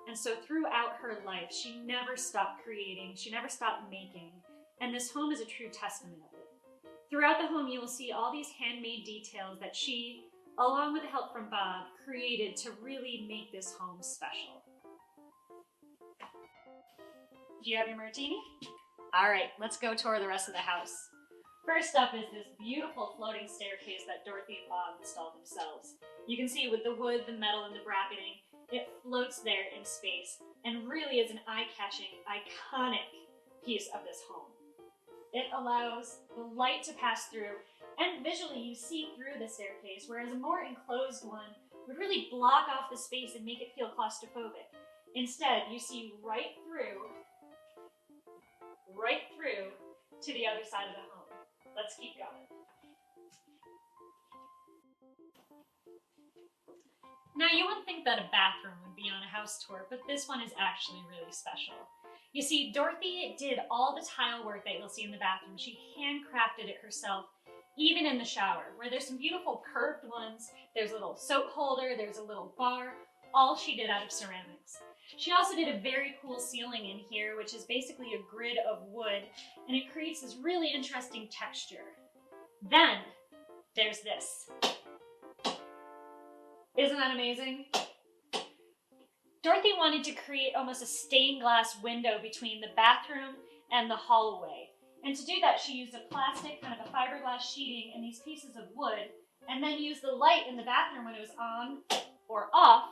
Speaker 2: And so throughout her life, she never stopped creating, she never stopped making, and this home is a true testament of it. Throughout the home, you will see all these handmade details that she, along with the help from Bob, created to really make this home special. Do you have your martini? All right, let's go tour the rest of the house. First up is this beautiful floating staircase that Dorothy and Bob installed themselves. You can see with the wood, the metal, and the bracketing, it floats there in space and really is an eye-catching, iconic piece of this home. It allows the light to pass through, and visually you see through the staircase, whereas a more enclosed one would really block off the space and make it feel claustrophobic. Instead, you see right through to the other side of the home. Let's keep going. Now, you wouldn't think that a bathroom would be on a house tour, but this one is actually really special. You see, Dorothy did all the tile work that you'll see in the bathroom. She handcrafted it herself, even in the shower, where there's some beautiful curved ones. There's a little soap holder, there's a little bar, all she did out of ceramics. She also did a very cool ceiling in here, which is basically a grid of wood, and it creates this really interesting texture. Then there's this. Isn't that amazing? Dorothy wanted to create almost a stained glass window between the bathroom and the hallway. And to do that, she used a plastic, kind of a fiberglass sheeting and these pieces of wood, and then used the light in the bathroom when it was on or off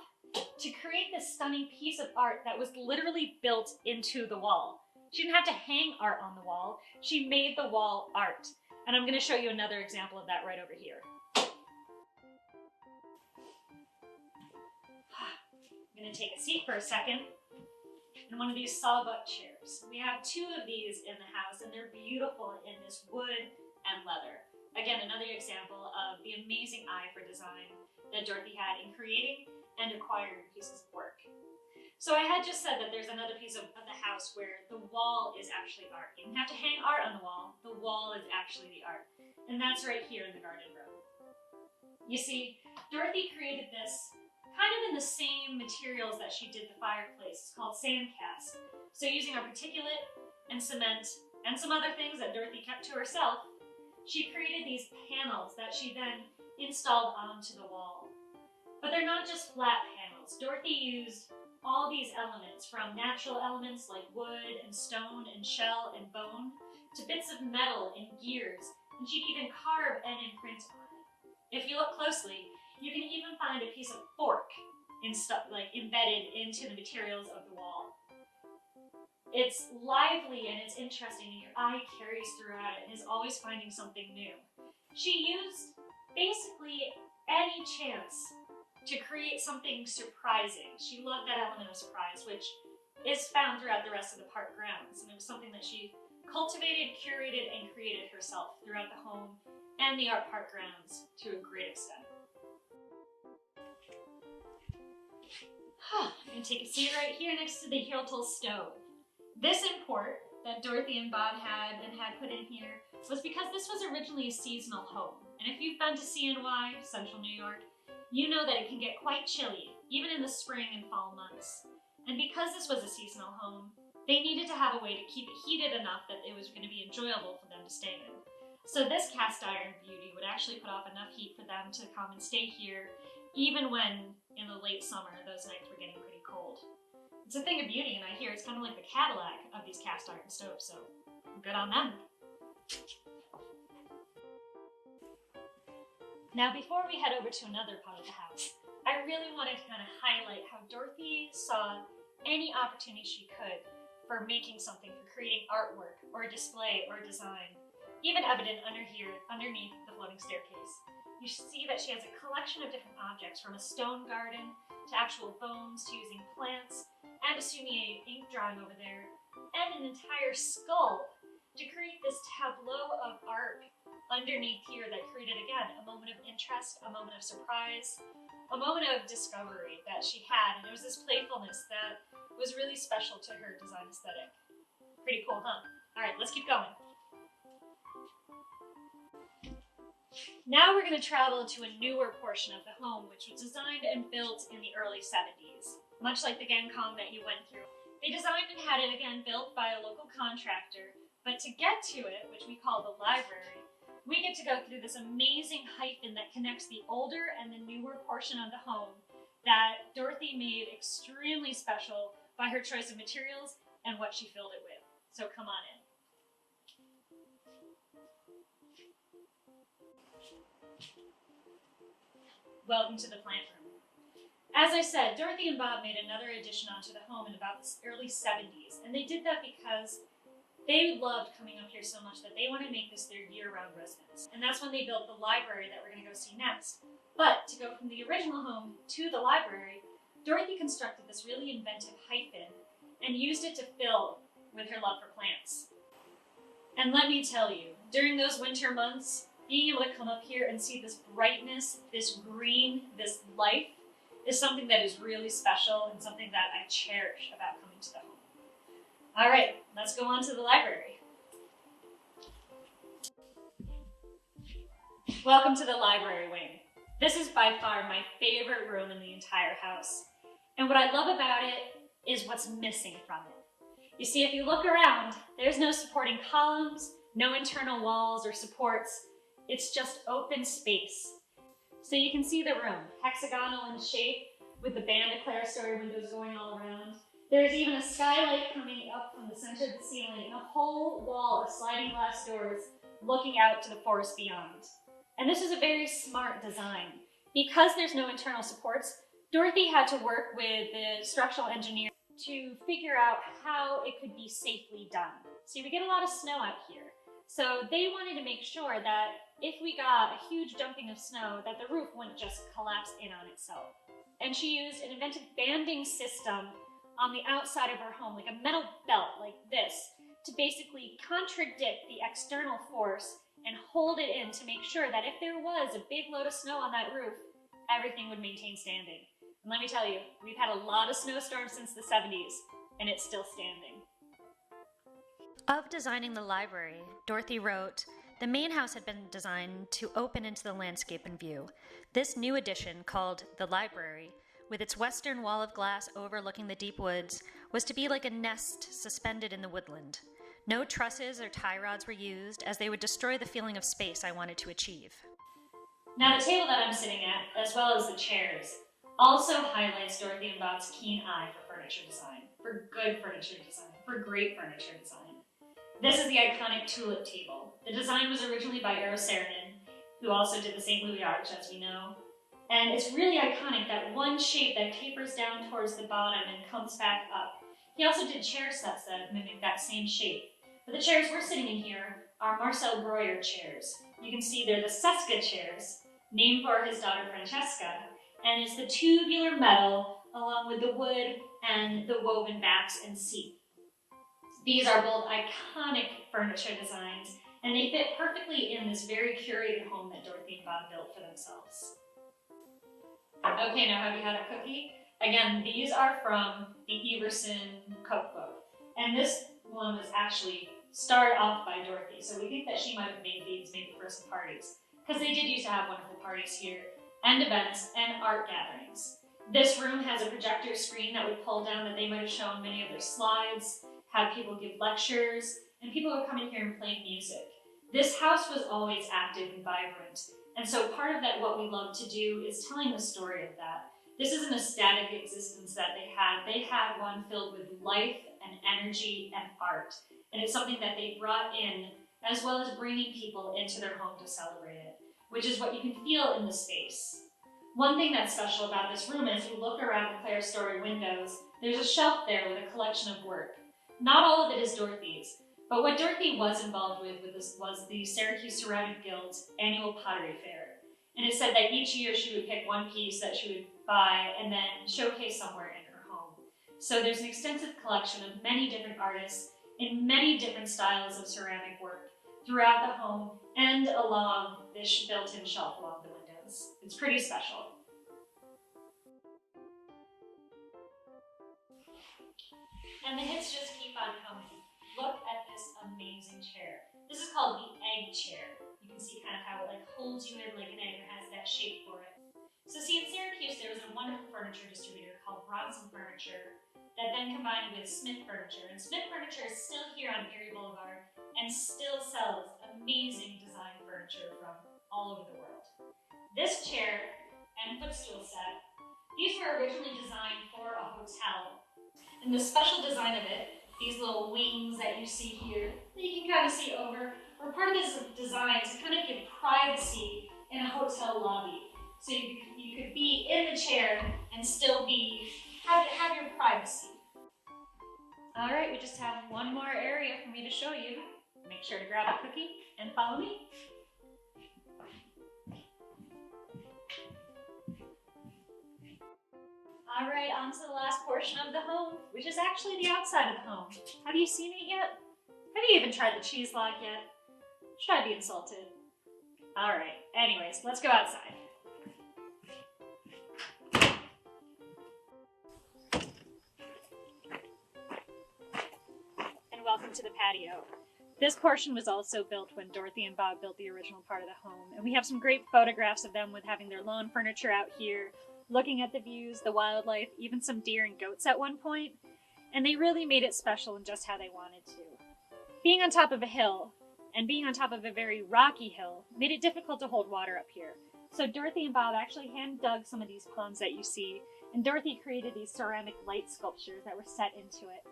Speaker 2: to create this stunning piece of art that was literally built into the wall. She didn't have to hang art on the wall. She made the wall art. And I'm going to show you another example of that right over here. I'm going to take a seat for a second in one of these sawbuck chairs. We have two of these in the house, and they're beautiful in this wood and leather. Again, another example of the amazing eye for design that Dorothy had in creating and acquiring pieces of work. So I had just said that there's another piece of the house where the wall is actually art. You don't have to hang art on the wall is actually the art. And that's right here in the garden room. You see, Dorothy created this kind of in the same materials that she did the fireplace. It's called sand cast. So using our particulate and cement and some other things that Dorothy kept to herself, she created these panels that she then installed onto the wall. But they're not just flat panels. Dorothy used all these elements, from natural elements like wood and stone and shell and bone, to bits of metal and gears, and she'd even carve and imprint on it. If you look closely, you can even find a piece of fork embedded into the materials of the wall. It's lively and it's interesting, and your eye carries throughout it and is always finding something new. She used basically any chance to create something surprising. She loved that element of surprise, which is found throughout the rest of the park grounds. And it was something that she cultivated, curated, and created herself throughout the home and the art park grounds to a great extent. I'm gonna take a seat right here next to the Hilltop stove. This import that Dorothy and Bob had put in here was because this was originally a seasonal home. And if you've been to Cny, Central New York, you know that it can get quite chilly, even in the spring and fall months. And because this was a seasonal home, they needed to have a way to keep it heated enough that it was going to be enjoyable for them to stay in. So this cast iron beauty would actually put off enough heat for them to come and stay here, even when in the late summer those nights were getting pretty cold. It's a thing of beauty, and I hear it's kind of like the Cadillac of these cast iron stoves, so good on them. Now, before we head over to another part of the house, I really wanted to kind of highlight how Dorothy saw any opportunity she could for making something, for creating artwork or display or design, even evident underneath the floating staircase. You see that she has a collection of different objects, from a stone garden to actual bones to using plants and a Cny ink drawing over there, and an entire skull to create this tableau of art underneath here that created, again, a moment of interest, a moment of surprise, a moment of discovery that she had. And it was this playfulness that was really special to her design aesthetic. Pretty cool, huh? All right, let's keep going. Now we're going to travel to a newer portion of the home, which was designed and built in the early 70s. Much like the Gangkong that you went through. They designed and had it, again, built by a local contractor. But to get to it, which we call the library, we get to go through this amazing hyphen that connects the older and the newer portion of the home that Dorothy made extremely special by her choice of materials and what she filled it with. So come on in. Welcome to the plant room. As I said, Dorothy and Bob made another addition onto the home in about the early 70s, and they did that because they loved coming up here so much that they wanted to make this their year-round residence. And that's when they built the library that we're going to go see next. But to go from the original home to the library, Dorothy constructed this really inventive hyphen and used it to fill with her love for plants. And let me tell you, during those winter months, being able to come up here and see this brightness, this green, this life is something that is really special and something that I cherish about coming to the home. All right, let's go on to the library. Welcome to the library wing. This is by far my favorite room in the entire house. And what I love about it is what's missing from it. You see, if you look around, there's no supporting columns, no internal walls or supports. It's just open space. So you can see the room, hexagonal in shape, with the band of clerestory windows going all around. There's even a skylight coming up from the center of the ceiling and a whole wall of sliding glass doors looking out to the forest beyond. And this is a very smart design. Because there's no internal supports, Dorothy had to work with the structural engineer to figure out how it could be safely done. See, we get a lot of snow out here. So they wanted to make sure that if we got a huge dumping of snow, that the roof wouldn't just collapse in on itself. And she used an inventive banding system on the outside of her home, like a metal belt like this, to basically contradict the external force and hold it in to make sure that if there was a big load of snow on that roof, everything would maintain standing. And let me tell you, we've had a lot of snowstorms since the 70s, and it's still standing.
Speaker 13: Of designing the library, Dorothy wrote, "The main house had been designed to open into the landscape in view. This new addition, called the library, with its western wall of glass overlooking the deep woods, was to be like a nest suspended in the woodland. No trusses or tie rods were used, as they would destroy the feeling of space I wanted to achieve."
Speaker 2: Now the table that I'm sitting at, as well as the chairs, also highlights Dorothy and Bob's keen eye for furniture design, for good furniture design, for great furniture design. This is the iconic tulip table. The design was originally by Eero Saarinen, who also did the St. Louis Arch, as we know. And it's really iconic, that one shape that tapers down towards the bottom and comes back up. He also did chair sets that mimic that same shape. But the chairs we're sitting in here are Marcel Breuer chairs. You can see they're the Seska chairs, named for his daughter Francesca, and it's the tubular metal along with the wood and the woven backs and seat. These are both iconic furniture designs, and they fit perfectly in this very curated home that Dorothy and Bob built for themselves. Okay, now have you had a cookie? Again, these are from the Everson cookbook, and this one was actually started off by Dorothy, so we think that she might have made these maybe for some parties, because they did used to have wonderful parties here, and events, and art gatherings. This room has a projector screen that would pull down that they might have shown many of their slides, had people give lectures, and people would come in here and play music. This house was always active and vibrant, and so part of that, what we love to do, is telling the story of that. This isn't a static existence that they had. They had one filled with life and energy and art, and it's something that they brought in, as well as bringing people into their home to celebrate it, which is what you can feel in the space. One thing that's special about this room is you look around the clerestory windows, there's a shelf there with a collection of work. Not all of it is Dorothy's, but what Dorothy was involved with this was the Syracuse Ceramic Guild's annual pottery fair. And it said that each year she would pick one piece that she would buy and then showcase somewhere in her home. So there's an extensive collection of many different artists in many different styles of ceramic work throughout the home and along this built-in shelf along the windows. It's pretty special. And the hits just keep on coming. Look at this amazing chair. This is called the egg chair. You can see kind of how it like holds you in like an egg and has that shape for it. So see, in Syracuse, there was a wonderful furniture distributor called Bronson Furniture that then combined with Smith Furniture. And Smith Furniture is still here on Erie Boulevard and still sells amazing design furniture from all over the world. This chair and footstool set, these were originally designed for a hotel. And the special design of it, these little wings that you see here, that you can kind of see over, were part of this design to kind of give privacy in a hotel lobby. So you could be in the chair and still have your privacy. All right, we just have one more area for me to show you. Make sure to grab a cookie and follow me. All right, on to the last portion of the home, which is actually the outside of the home. Have you seen it yet? Have you even tried the cheese log yet? Should I be insulted? All right, anyways, let's go outside. welcome to the patio. This portion was also built when Dorothy and Bob built the original part of the home, and we have some great photographs of them with having their lawn furniture out here, looking at the views, the wildlife, even some deer and goats at one point, and they really made it special in just how they wanted to. Being on top of a hill, and being on top of a very rocky hill, made it difficult to hold water up here. So Dorothy and Bob actually hand dug some of these ponds that you see, and Dorothy created these ceramic light sculptures that were set into it.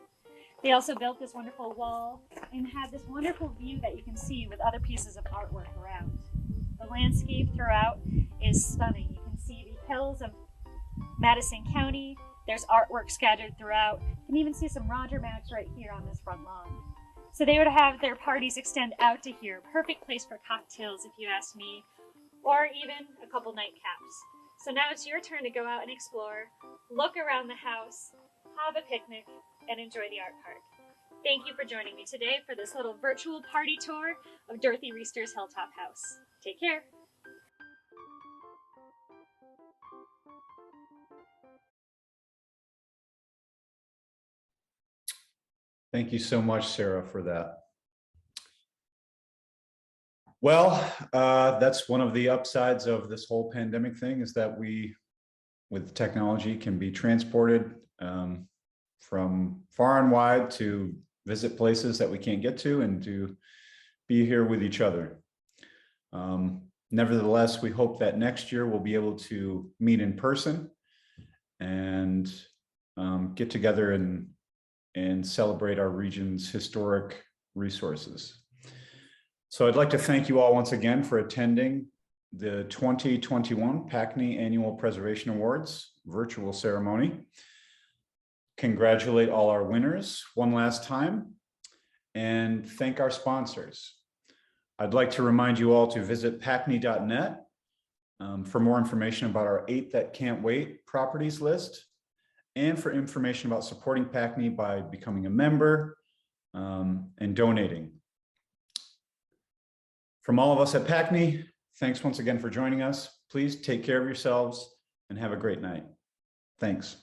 Speaker 2: They also built this wonderful wall and had this wonderful view that you can see with other pieces of artwork around. The landscape throughout is stunning. You can see the hills of Madison County. There's artwork scattered throughout. You can even see some Roger Macs right here on this front lawn. So they would have their parties extend out to here. Perfect place for cocktails, if you ask me, or even a couple nightcaps. So now it's your turn to go out and explore, look around the house, have a picnic, and enjoy the art park. Thank you for joining me today for this little virtual party tour of Dorothy Reister's Hilltop House. Take care.
Speaker 1: Thank you so much, Sarah, for that. Well, that's one of the upsides of this whole pandemic thing, is that we, with technology, can be transported from far and wide to visit places that we can't get to and to be here with each other. Nevertheless, we hope that next year we'll be able to meet in person and get together and celebrate our region's historic resources. So I'd like to thank you all once again for attending the 2021 Pacney Annual Preservation Awards virtual ceremony. Congratulate all our winners one last time and thank our sponsors. I'd like to remind you all to visit pacney.net for more information about our 8 That Can't Wait properties list, and for information about supporting Pacney by becoming a member and donating. From all of us at Pacney, thanks once again for joining us. Please take care of yourselves and have a great night. Thanks.